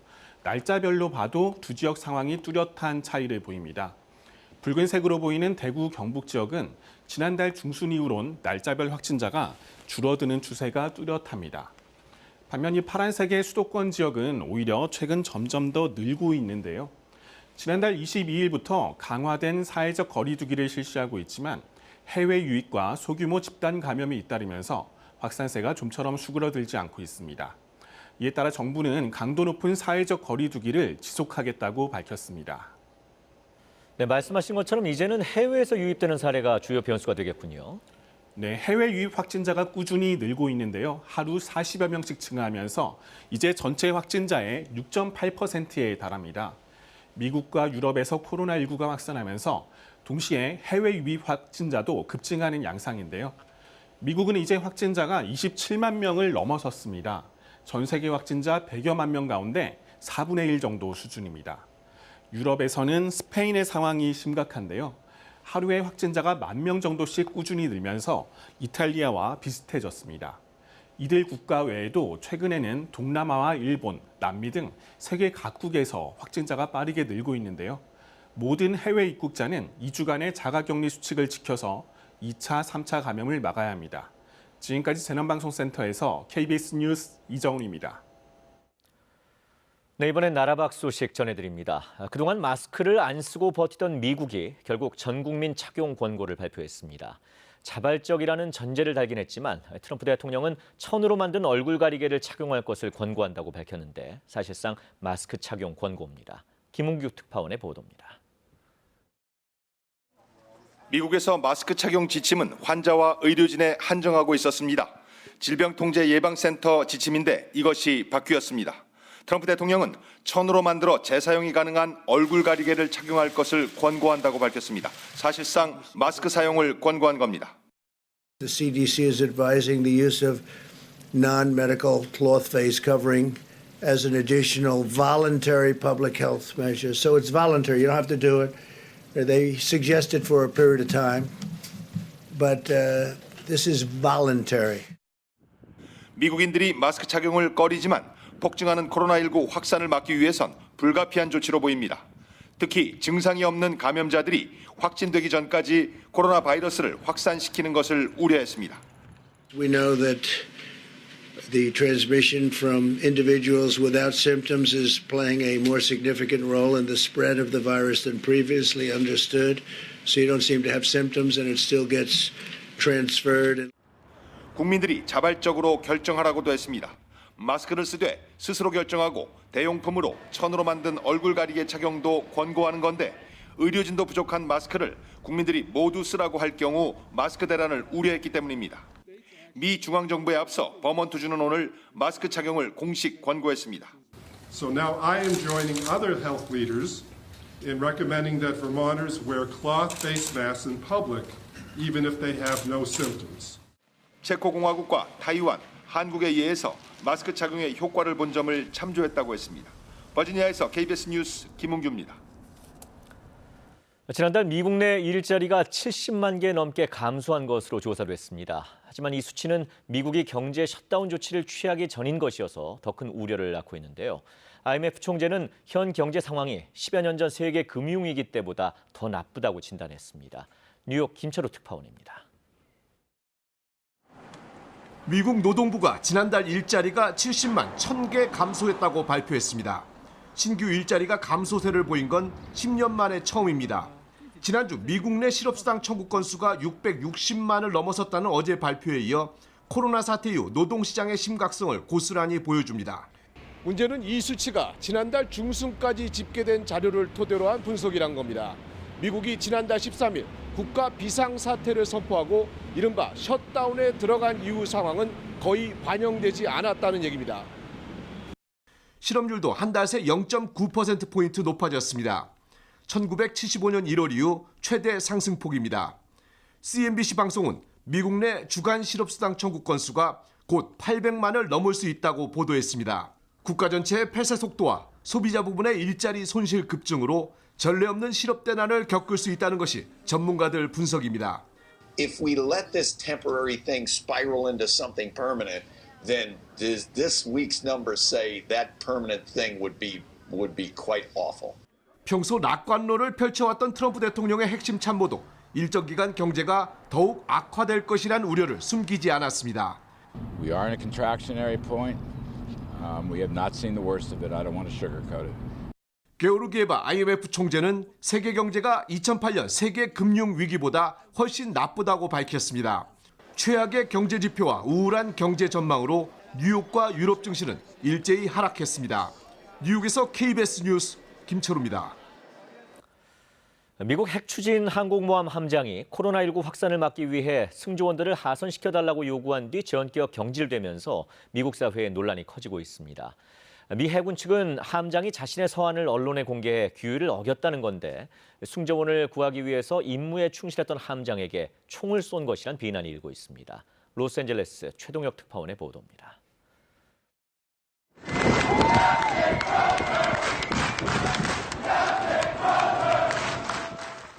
날짜별로 봐도 두 지역 상황이 뚜렷한 차이를 보입니다. 붉은색으로 보이는 대구, 경북 지역은 지난달 중순 이후론 날짜별 확진자가 줄어드는 추세가 뚜렷합니다. 반면 이 파란색의 수도권 지역은 오히려 최근 점점 더 늘고 있는데요. 지난달 22일부터 강화된 사회적 거리두기를 실시하고 있지만 해외 유입과 소규모 집단 감염이 잇따르면서 확산세가 좀처럼 수그러들지 않고 있습니다. 이에 따라 정부는 강도 높은 사회적 거리두기를 지속하겠다고 밝혔습니다. 네, 말씀하신 것처럼 이제는 해외에서 유입되는 사례가 주요 변수가 되겠군요. 네, 해외 유입 확진자가 꾸준히 늘고 있는데요. 하루 40여 명씩 증가하면서 이제 전체 확진자의 6.8%에 달합니다. 미국과 유럽에서 코로나19가 확산하면서 동시에 해외 유입 확진자도 급증하는 양상인데요. 미국은 이제 확진자가 27만 명을 넘어섰습니다. 전 세계 확진자 100여만 명 가운데 4분의 1 정도 수준입니다. 유럽에서는 스페인의 상황이 심각한데요. 하루에 확진자가 10,000명 정도씩 꾸준히 늘면서 이탈리아와 비슷해졌습니다. 이들 국가 외에도 최근에는 동남아와 일본, 남미 등 세계 각국에서 확진자가 빠르게 늘고 있는데요. 모든 해외 입국자는 2주간의 자가격리 수칙을 지켜서 2차, 3차 감염을 막아야 합니다. 지금까지 재난방송센터에서 KBS 뉴스 이정훈입니다. 네, 이번엔 나라박 소식 전해드립니다. 그동안 마스크를 안 쓰고 버티던 미국이 결국 전 국민 착용 권고를 발표했습니다. 자발적이라는 전제를 달긴 했지만 트럼프 대통령은 천으로 만든 얼굴 가리개를 착용할 것을 권고한다고 밝혔는데 사실상 마스크 착용 권고입니다. 김웅규 특파원의 보도입니다. 미국에서 마스크 착용 지침은 환자와 의료진에 한정하고 있었습니다. 질병통제예방센터 지침인데 이것이 바뀌었습니다. 트럼프 대통령은 천으로 만들어 재사용이 가능한 얼굴 가리개를 착용할 것을 권고한다고 밝혔습니다. 사실상 마스크 사용을 권고한 겁니다. The CDC is advising the use of non-medical cloth face covering as an additional voluntary public health measure. So it's voluntary. You don't have to do it. They suggest it for a period of time, but this is voluntary. 미국인들이 마스크 착용을 꺼리지만 폭증하는 코로나19 확산을 막기 위해선 불가피한 조치로 보입니다. 특히 증상이 없는 감염자들이 확진되기 전까지 코로나 바이러스를 확산시키는 것을 우려했습니다. We know that the transmission from individuals without symptoms is playing a more significant role in the spread of the virus than previously understood. So you don't seem to have symptoms and it still gets transferred. 국민들이 자발적으로 결정하라고도 했습니다. 마스크를 쓰되 스스로 결정하고 대용품으로 천으로 만든 얼굴 가리개 착용도 권고하는 건데 의료진도 부족한 마스크를 국민들이 모두 쓰라고 할 경우 마스크 대란을 우려했기 때문입니다. 미 중앙정부에 앞서 버몬트주는 오늘 마스크 착용을 공식 권고했습니다. So now I am joining other health leaders in recommending that Vermonters wear cloth face masks in public even if they have no symptoms. 체코공화국과 타이완, 한국에 의해서 마스크 착용의 효과를 본 점을 참조했다고 했습니다. 버지니아에서 KBS 뉴스 김웅규입니다. 지난달 미국 내 일자리가 70만 개 넘게 감소한 것으로 조사됐습니다. 하지만 이 수치는 미국이 경제 셧다운 조치를 취하기 전인 것이어서 더 큰 우려를 낳고 있는데요. IMF 총재는 현 경제 상황이 10여 년 전 세계 금융위기 때보다 더 나쁘다고 진단했습니다. 뉴욕 김철우 특파원입니다. 미국 노동부가 지난달 일자리가 70만 1,000개 감소했다고 발표했습니다. 신규 일자리가 감소세를 보인 건 10년 만에 처음입니다. 지난주 미국 내 실업수당 청구 건수가 660만을 넘어섰다는 어제 발표에 이어 코로나 사태 이후 노동시장의 심각성을 고스란히 보여줍니다. 문제는 이 수치가 지난달 중순까지 집계된 자료를 토대로 한 분석이란 겁니다. 미국이 지난달 13일 국가 비상사태를 선포하고 이른바 셧다운에 들어간 이후 상황은 거의 반영되지 않았다는 얘기입니다. 실업률도 한 달 새 0.9%포인트 높아졌습니다. 1975년 1월 이후 최대 상승폭입니다. CNBC 방송은 미국 내 주간 실업수당 청구 건수가 곧 800만을 넘을 수 있다고 보도했습니다. 국가 전체의 폐쇄 속도와 소비자 부분의 일자리 손실 급증으로 전례 없는 실업 대난을 겪을 수 있다는 것이 전문가들 분석입니다. If we let this temporary thing spiral into something permanent, then this week's numbers say that permanent thing would be quite awful. 평소 낙관론을 펼쳐왔던 트럼프 대통령의 핵심 참모도 일정 기간 경제가 더욱 악화될 것이란 우려를 숨기지 않았습니다. We are in a contractionary point. We have not seen the worst of it. I don't want to sugarcoat it. 게오르기에바 IMF 총재는 세계 경제가 2008년 세계 금융 위기보다 훨씬 나쁘다고 밝혔습니다. 최악의 경제 지표와 우울한 경제 전망으로 뉴욕과 유럽 증시는 일제히 하락했습니다. 뉴욕에서 KBS 뉴스 김철우입니다. 미국 핵추진 항공모함 함장이 코로나19 확산을 막기 위해 승조원들을 하선시켜달라고 요구한 뒤 전격 경질되면서 미국 사회에 논란이 커지고 있습니다. 미 해군 측은 함장이 자신의 서한을 언론에 공개해 규율을 어겼다는 건데 승조원을 구하기 위해서 임무에 충실했던 함장에게 총을 쏜 것이란 비난이 일고 있습니다. 로스앤젤레스 최동혁 특파원의 보도입니다.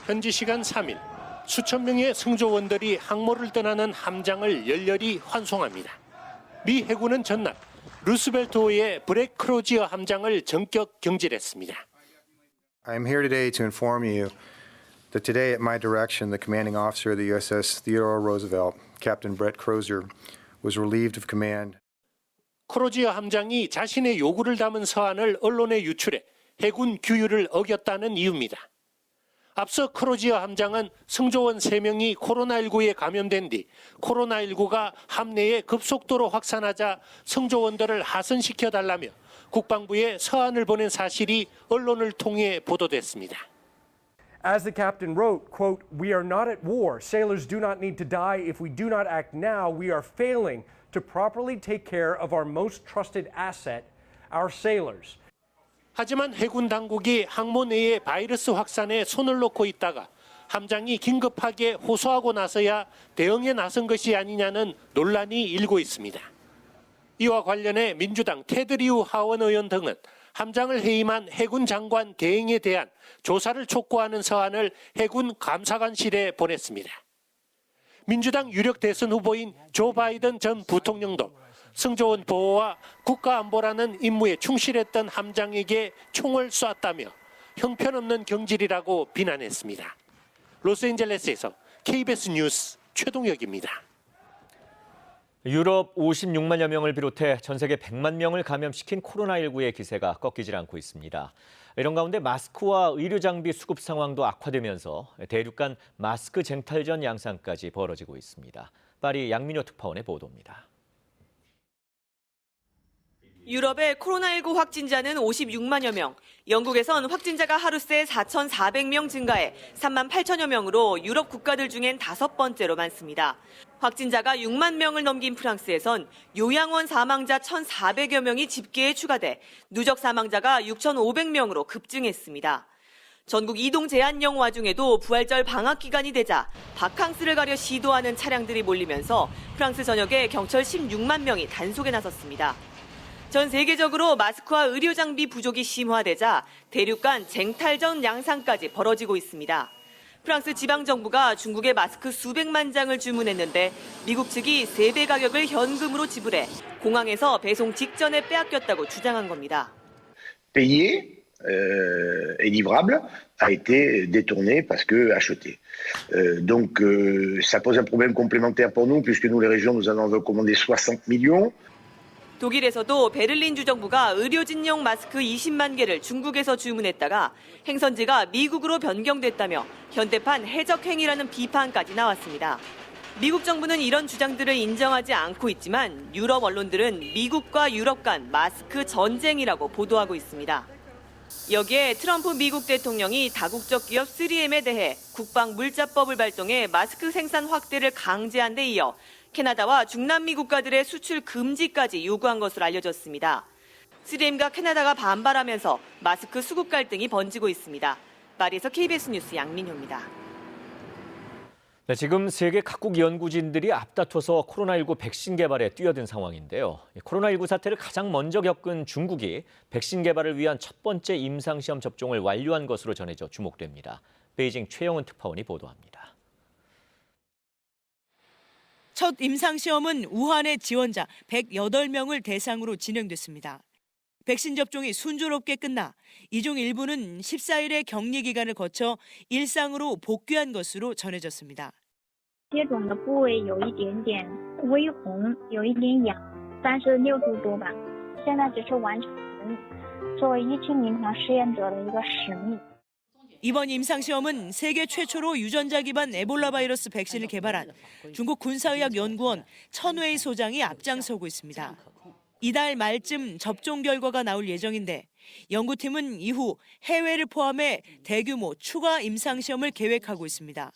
현지 시간 3일 수천 명의 승조원들이 항모를 떠나는 함장을 열렬히 환송합니다. 미 해군은 전날 루스벨트호의 브렉 크로지어 함장을 전격 경질했습니다. I am here today to inform you that today at my direction, the commanding officer of the USS Theodore Roosevelt, Captain Brett Crozier, was relieved of command. 크로지어 함장이 자신의 요구를 담은 서한을 언론에 유출해 해군 규율을 어겼다는 이유입니다. 앞서 크로지어 함장은 승조원 3명이 코로나19에 감염된 뒤 코로나19가 함내에 급속도로 확산하자 승조원들을 하선시켜달라며 국방부에 서한을 보낸 사실이 언론을 통해 보도됐습니다. As the captain wrote, quote, "We are not at war. Sailors do not need to die. If we do not act now, we are failing to properly take care of our most trusted asset, our sailors. 하지만 해군 당국이 항모 내에 바이러스 확산에 손을 놓고 있다가 함장이 긴급하게 호소하고 나서야 대응에 나선 것이 아니냐는 논란이 일고 있습니다. 이와 관련해 민주당 테드 리우 하원 의원 등은 함장을 해임한 해군 장관 대행에 대한 조사를 촉구하는 서한을 해군 감사관실에 보냈습니다. 민주당 유력 대선 후보인 조 바이든 전 부통령도 승조원 보호와 국가안보라는 임무에 충실했던 함장에게 총을 쐈다며 형편없는 경질이라고 비난했습니다. 로스앤젤레스에서 KBS 뉴스 최동혁입니다. 유럽 56만여 명을 비롯해 전 세계 100만 명을 감염시킨 코로나19의 기세가 꺾이질 않고 있습니다. 이런 가운데 마스크와 의료 장비 수급 상황도 악화되면서 대륙 간 마스크 쟁탈전 양상까지 벌어지고 있습니다. 파리 양민호 특파원의 보도입니다. 유럽의 코로나19 확진자는 56만여 명, 영국에선 확진자가 하루 새 4,400명 증가해 3만 8천여 명으로 유럽 국가들 중엔 5번째로 많습니다. 확진자가 6만 명을 넘긴 프랑스에선 요양원 사망자 1,400여 명이 집계에 추가돼 누적 사망자가 6,500명으로 급증했습니다. 전국 이동 제한령 와중에도 부활절 방학 기간이 되자 바캉스를 가려 시도하는 차량들이 몰리면서 프랑스 전역에 경찰 16만 명이 단속에 나섰습니다. 전 세계적으로 마스크와 의료 장비 부족이 심화되자 대륙 간 쟁탈전 양상까지 벌어지고 있습니다. 프랑스 지방정부가 중국에 마스크 수백만 장을 주문했는데 미국 측이 3배 가격을 현금으로 지불해 공항에서 배송 직전에 빼앗겼다고 주장한 겁니다. Payé et livrable a été détourné parce que acheté. Donc ça pose un problème complémentaire pour nous puisque nous les régions nous en avons commandé 60 millions. 독일에서도 베를린 주정부가 의료진용 마스크 20만 개를 중국에서 주문했다가 행선지가 미국으로 변경됐다며 현대판 해적 행위라는 비판까지 나왔습니다. 미국 정부는 이런 주장들을 인정하지 않고 있지만 유럽 언론들은 미국과 유럽 간 마스크 전쟁이라고 보도하고 있습니다. 여기에 트럼프 미국 대통령이 다국적 기업 3M에 대해 국방물자법을 발동해 마스크 생산 확대를 강제한 데 이어 캐나다와 중남미 국가들의 수출 금지까지 요구한 것으로 알려졌습니다. 3M과 캐나다가 반발하면서 마스크 수급 갈등이 번지고 있습니다. 파리에서 KBS 뉴스 양민효입니다. 네, 지금 세계 각국 연구진들이 앞다퉈서 코로나19 백신 개발에 뛰어든 상황인데요. 코로나19 사태를 가장 먼저 겪은 중국이 백신 개발을 위한 첫 번째 임상시험 접종을 완료한 것으로 전해져 주목됩니다. 베이징 최영은 특파원이 보도합니다. 첫 임상시험은 우한의 지원자 108명을 대상으로 진행됐습니다. 백신 접종이 순조롭게 끝나 이 중 일부는 14일의 격리 기간을 거쳐 일상으로 복귀한 것으로 전해졌습니다. 接种的部位有一点点微红，有一点痒，36度多吧。现在只是完成作为一期临床试验者的一个使命。 이번 임상시험은 세계 최초로 유전자 기반 에볼라 바이러스 백신을 개발한 중국 군사의학연구원 천웨이 소장이 앞장서고 있습니다. 이달 말쯤 접종 결과가 나올 예정인데 연구팀은 이후 해외를 포함해 대규모 추가 임상시험을 계획하고 있습니다.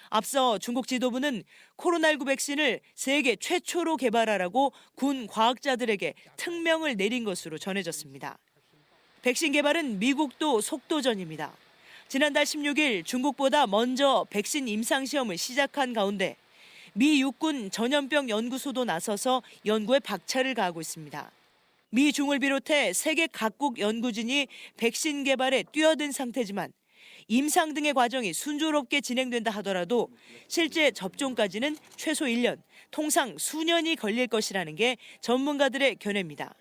앞서 중국 지도부는 코로나19 백신을 세계 최초로 개발하라고 군 과학자들에게 특명을 내린 것으로 전해졌습니다. 백신 개발은 미국도 속도전입니다. 지난달 16일 중국보다 먼저 백신 임상시험을 시작한 가운데 미 육군 전염병 연구소도 나서서 연구에 박차를 가하고 있습니다. 미 중을 비롯해 세계 각국 연구진이 백신 개발에 뛰어든 상태지만 임상 등의 과정이 순조롭게 진행된다 하더라도 실제 접종까지는 최소 1년, 통상 수년이 걸릴 것이라는 게 전문가들의 견해입니다.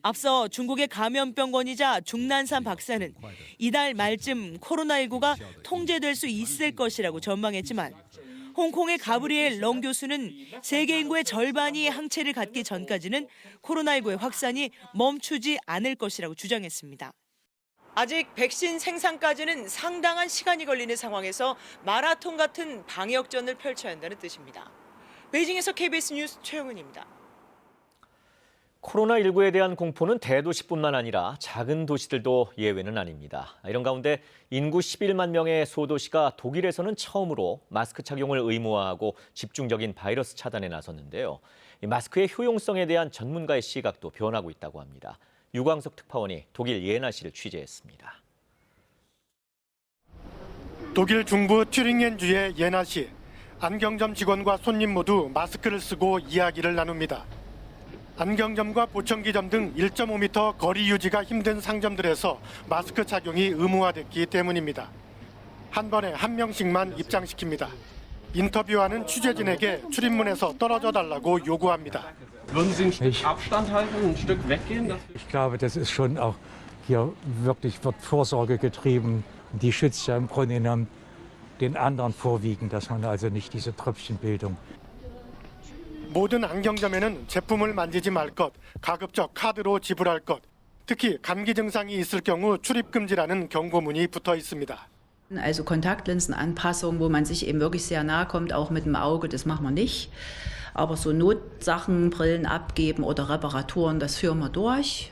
앞서 중국의 감염병원이자 중난산 박사는 이달 말쯤 코로나19가 통제될 수 있을 것이라고 전망했지만 홍콩의 가브리엘 렁 교수는 세계 인구의 절반이 항체를 갖기 전까지는 코로나19의 확산이 멈추지 않을 것이라고 주장했습니다. 아직 백신 생산까지는 상당한 시간이 걸리는 상황에서 마라톤 같은 방역전을 펼쳐야 한다는 뜻입니다. 베이징에서 KBS 뉴스 최영은입니다. 코로나19에 대한 공포는 대도시뿐만 아니라 작은 도시들도 예외는 아닙니다. 이런 가운데 인구 11만 명의 소도시가 독일에서는 처음으로 마스크 착용을 의무화하고 집중적인 바이러스 차단에 나섰는데요. 이 마스크의 효용성에 대한 전문가의 시각도 변하고 있다고 합니다. 유광석 특파원이 독일 예나시를 취재했습니다. 독일 중부 튜링겐주의 예나시. 안경점 직원과 손님 모두 마스크를 쓰고 이야기를 나눕니다. 안경점과 보청기점 등 1.5m 거리 유지가 힘든 상점들에서 마스크 착용이 의무화됐기 때문입니다. 한 번에 한 명씩만 입장시킵니다. 인터뷰하는 취재진에게 출입문에서 떨어져 달라고 요구합니다. Ich glaube, das ist schon auch hier wirklich wird Vorsorge getrieben. Die schützt ja im Grunde genommen den anderen vorwiegend, dass man also nicht diese Tröpfchenbildung. 모든 안경점에는 제품을 만지지 말 것, 가급적 카드로 지불할 것, 특히 감기 증상이 있을 경우 출입 금지라는 경고문이 붙어 있습니다. Also Kontaktlinsenanpassung, wo man sich eben wirklich sehr nahe kommt, auch mit dem Auge, das machen wir nicht. Aber so Notsachen, Brillen abgeben oder Reparaturen, das führen wir durch.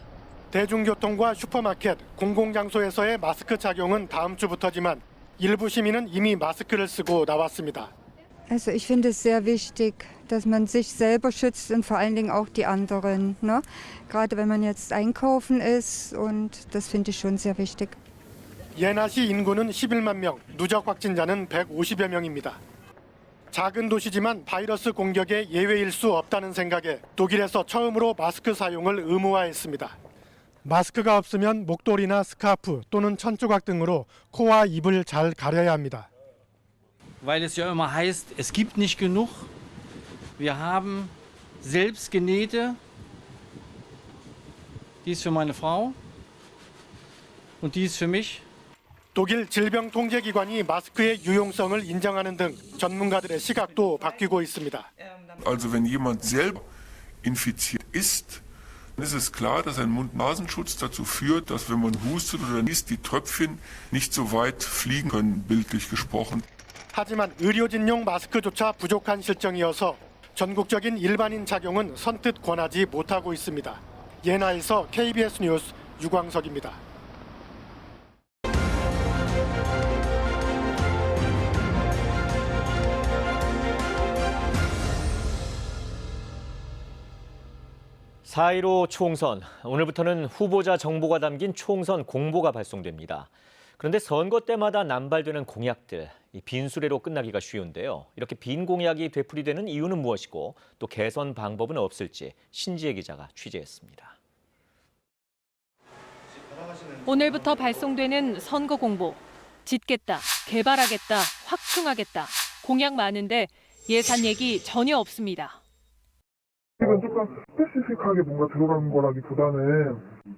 대중교통과 슈퍼마켓, 공공장소에서의 마스크 착용은 다음 주부터지만 일부 시민은 이미 마스크를 쓰고 나왔습니다. Also ich finde es sehr wichtig, dass man sich selber schützt und vor allen Dingen auch die anderen, ne? Gerade wenn man jetzt einkaufen ist und das finde ich schon sehr wichtig. 예나시 인구는 11만 명, 누적 확진자는 150여 명입니다. 작은 도시지만 바이러스 공격의 예외일 수 없다는 생각에 독일에서 처음으로 마스크 사용을 의무화했습니다. 마스크가 없으면 목도리나 스카프 또는 천조각 등으로 코와 입을 잘 가려야 합니다. Weil es ja immer heißt, es gibt nicht genug. Wir haben selbst genähte. Die ist für meine Frau und die ist für mich. 독일 질병통제기관이 마스크의 유용성을 인정하는 등 전문가들의 시각도 바뀌고 있습니다. Also wenn jemand selber infiziert ist, dann ist es klar, dass ein Mund-Nasenschutz dazu führt, dass wenn man hustet oder niest, die Tröpfchen nicht so weit fliegen können, bildlich gesprochen. 하지만 의료진용 마스크조차 부족한 실정이어서 전국적인 일반인 착용은 선뜻 권하지 못하고 있습니다. 예나에서 KBS 뉴스 유광석입니다. (4.15) 총선, 오늘부터는 후보자 정보가 담긴 총선 공보가 발송됩니다. 그런데 선거 때마다 남발되는 공약들, 이 빈수레로 끝나기가 쉬운데요. 이렇게 빈 공약이 되풀이되는 이유는 무엇이고 또 개선 방법은 없을지 신지혜 기자가 취재했습니다. 오늘부터 발송되는 선거 공보. 짓겠다, 개발하겠다, 확충하겠다. 공약 많은데 예산 얘기 전혀 없습니다. 이건 조금 스페시픽하게 뭔가 들어간 거라기보다는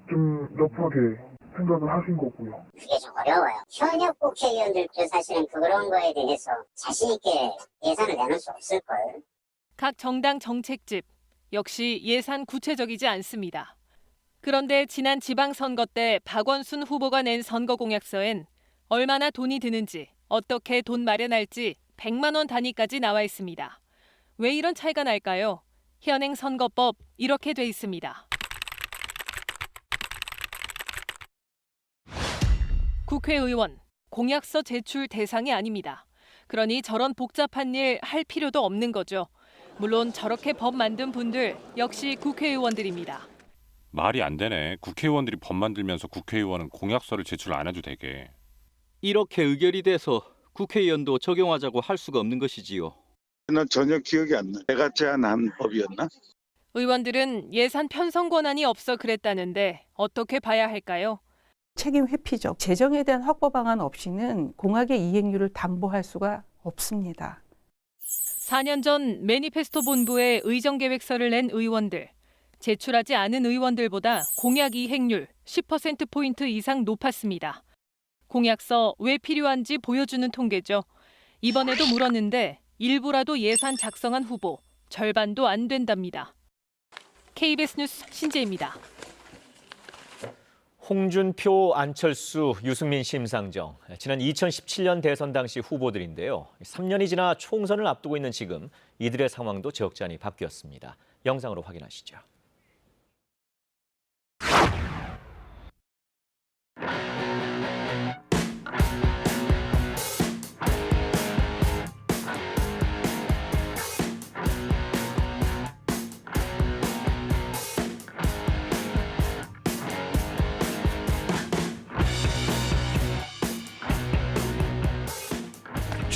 좀 러프하게 생각을 하신 거고요. 그게 좀 어려워요. 현역 국회의원들도 사실은 그런 거에 대해서 자신 있게 예산을 내놓을 수 없을걸. 각 정당 정책집 역시 예산 구체적이지 않습니다. 그런데 지난 지방선거 때 박원순 후보가 낸 선거 공약서엔 얼마나 돈이 드는지, 어떻게 돈 마련할지 100만 원 단위까지 나와 있습니다. 왜 이런 차이가 날까요? 현행 선거법 이렇게 돼 있습니다. 국회의원, 공약서 제출 대상이 아닙니다. 그러니 저런 복잡한 일 할 필요도 없는 거죠. 물론 저렇게 법 만든 분들 역시 국회의원들입니다. 말이 안 되네. 국회의원들이 법 만들면서 국회의원은 공약서를 제출 안 해도 되게. 이렇게 의결이 돼서 국회의원도 적용하자고 할 수가 없는 것이지요. 난 전혀 기억이 안 나. 내가 제안한 법이었나? 의원들은 예산 편성 권한이 없어 그랬다는데 어떻게 봐야 할까요? 책임 회피죠. 재정에 대한 확보 방안 없이는 공약의 이행률을 담보할 수가 없습니다. 4년 전 매니페스토 본부에 의정계획서를 낸 의원들. 제출하지 않은 의원들보다 공약 이행률 10%포인트 이상 높았습니다. 공약서 왜 필요한지 보여주는 통계죠. 이번에도 물었는데 일부라도 예산 작성한 후보 절반도 안 된답니다. KBS 뉴스 신재입니다. 홍준표, 안철수, 유승민, 심상정. 지난 2017년 대선 당시 후보들인데요. 3년이 지나 총선을 앞두고 있는 지금 이들의 상황도 적잖이 바뀌었습니다. 영상으로 확인하시죠.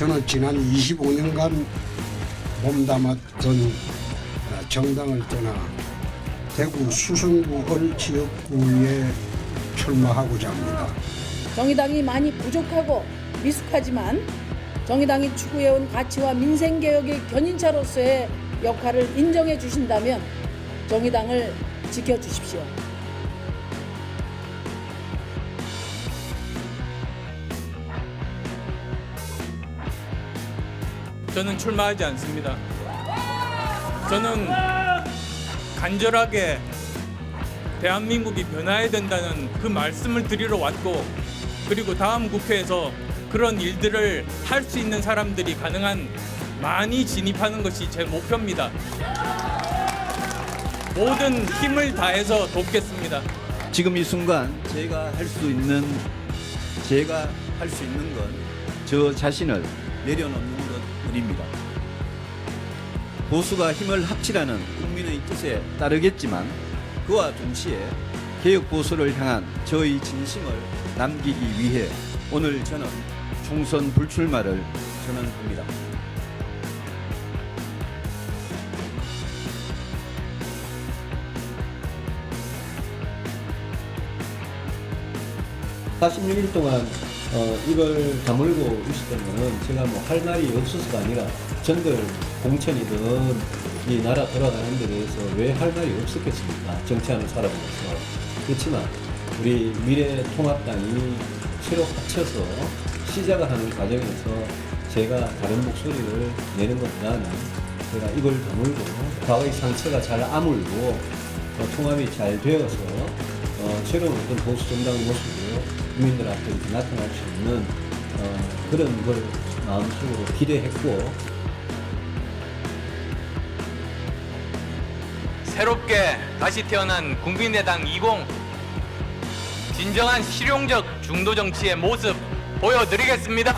저는 지난 25년간 몸담았던 정당을 떠나 대구 수성구 을지역구에 출마하고자 합니다. 정의당이 많이 부족하고 미숙하지만 정의당이 추구해온 가치와 민생개혁의 견인차로서의 역할을 인정해 주신다면 정의당을 지켜주십시오. 저는 출마하지 않습니다. 저는 간절하게 대한민국이 변화해야 된다는 그 말씀을 드리러 왔고, 그리고 다음 국회에서 그런 일들을 할 수 있는 사람들이 가능한 많이 진입하는 것이 제 목표입니다. 모든 힘을 다해서 돕겠습니다. 지금 이 순간 제가 할 수 있는 건 저 자신을 내려놓는 것뿐입니다. 보수가 힘을 합치라는 국민의 뜻에 따르겠지만 그와 동시에 개혁 보수를 향한 저의 진심을 남기기 위해 오늘 저는 총선 불출마를 선언합니다. (46일) 동안 이걸 다물고 있었던 거는 제가 뭐 할 말이 없어서가 아니라 전들 공천이든 이 나라 돌아가는 데 대해서 왜 할 말이 없었겠습니까? 정치하는 사람으로서. 그렇지만 우리 미래통합당이 새로 합쳐서 시작을 하는 과정에서 제가 다른 목소리를 내는 것보다는 제가 이걸 다물고 과거의 상처가 잘 아물고 통합이 잘 되어서 새로운 어떤 보수 정당의 모습으로 국민들 앞에 이렇게 나타날 수 있는 그런 걸 마음속으로 기대했고, 새롭게 다시 태어난 국민의당 20, 진정한 실용적 중도 정치의 모습 보여드리겠습니다.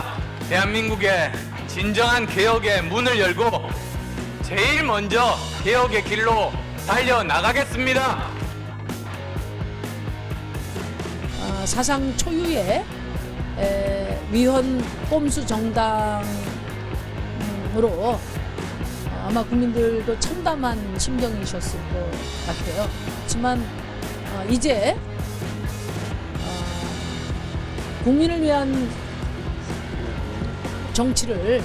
대한민국의 진정한 개혁의 문을 열고 제일 먼저 개혁의 길로 달려나가겠습니다. 사상 초유의 위헌 꼼수 정당으로 아마 국민들도 참담한 심정이셨을 것 같아요. 하지만 이제 국민을 위한 정치를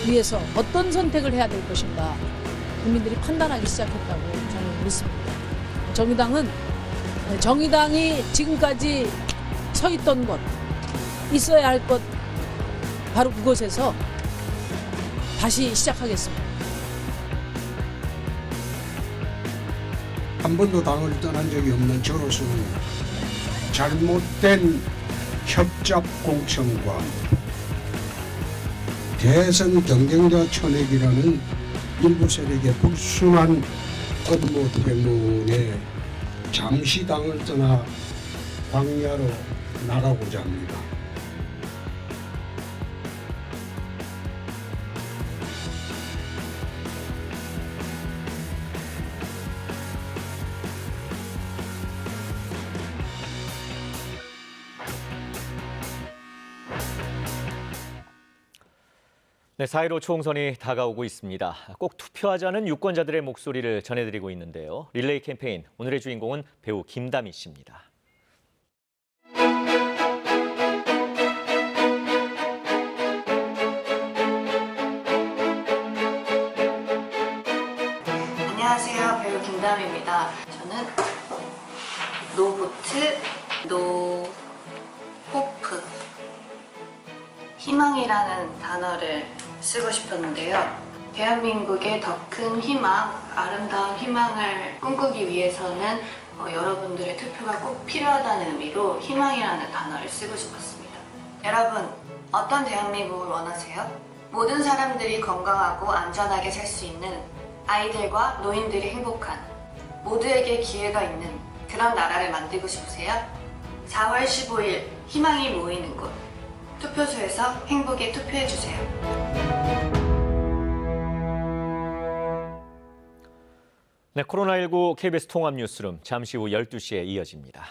위해서 어떤 선택을 해야 될 것인가 국민들이 판단하기 시작했다고 저는 믿습니다. 정의당이 지금까지 서 있던 곳, 있어야 할 것 바로 그곳에서 다시 시작하겠습니다. 한 번도 당을 떠난 적이 없는 저로서는 잘못된 협잡 공천과 대선 경쟁자 쳐내기라는 일부 세력의 불순한 업무 때문에 잠시 당을 떠나 광야로 나가고자 합니다. 네, 4.15 총선이 다가오고 있습니다. 꼭 투표하자는 유권자들의 목소리를 전해드리고 있는데요. 릴레이 캠페인, 오늘의 주인공은 배우 김다미 씨입니다. 안녕하세요. 배우 김다미입니다. 저는 노보트, 노호프, 희망이라는 단어를 쓰고 싶었는데요. 대한민국의 더 큰 희망, 아름다운 희망을 꿈꾸기 위해서는 여러분들의 투표가 꼭 필요하다는 의미로 희망이라는 단어를 쓰고 싶었습니다. 여러분, 어떤 대한민국을 원하세요? 모든 사람들이 건강하고 안전하게 살 수 있는, 아이들과 노인들이 행복한, 모두에게 기회가 있는 그런 나라를 만들고 싶으세요? 4월 15일 희망이 모이는 곳, 투표소에서 행복에 투표해주세요. 네, 코로나19 KBS 통합 뉴스룸 잠시 후 12시에 이어집니다.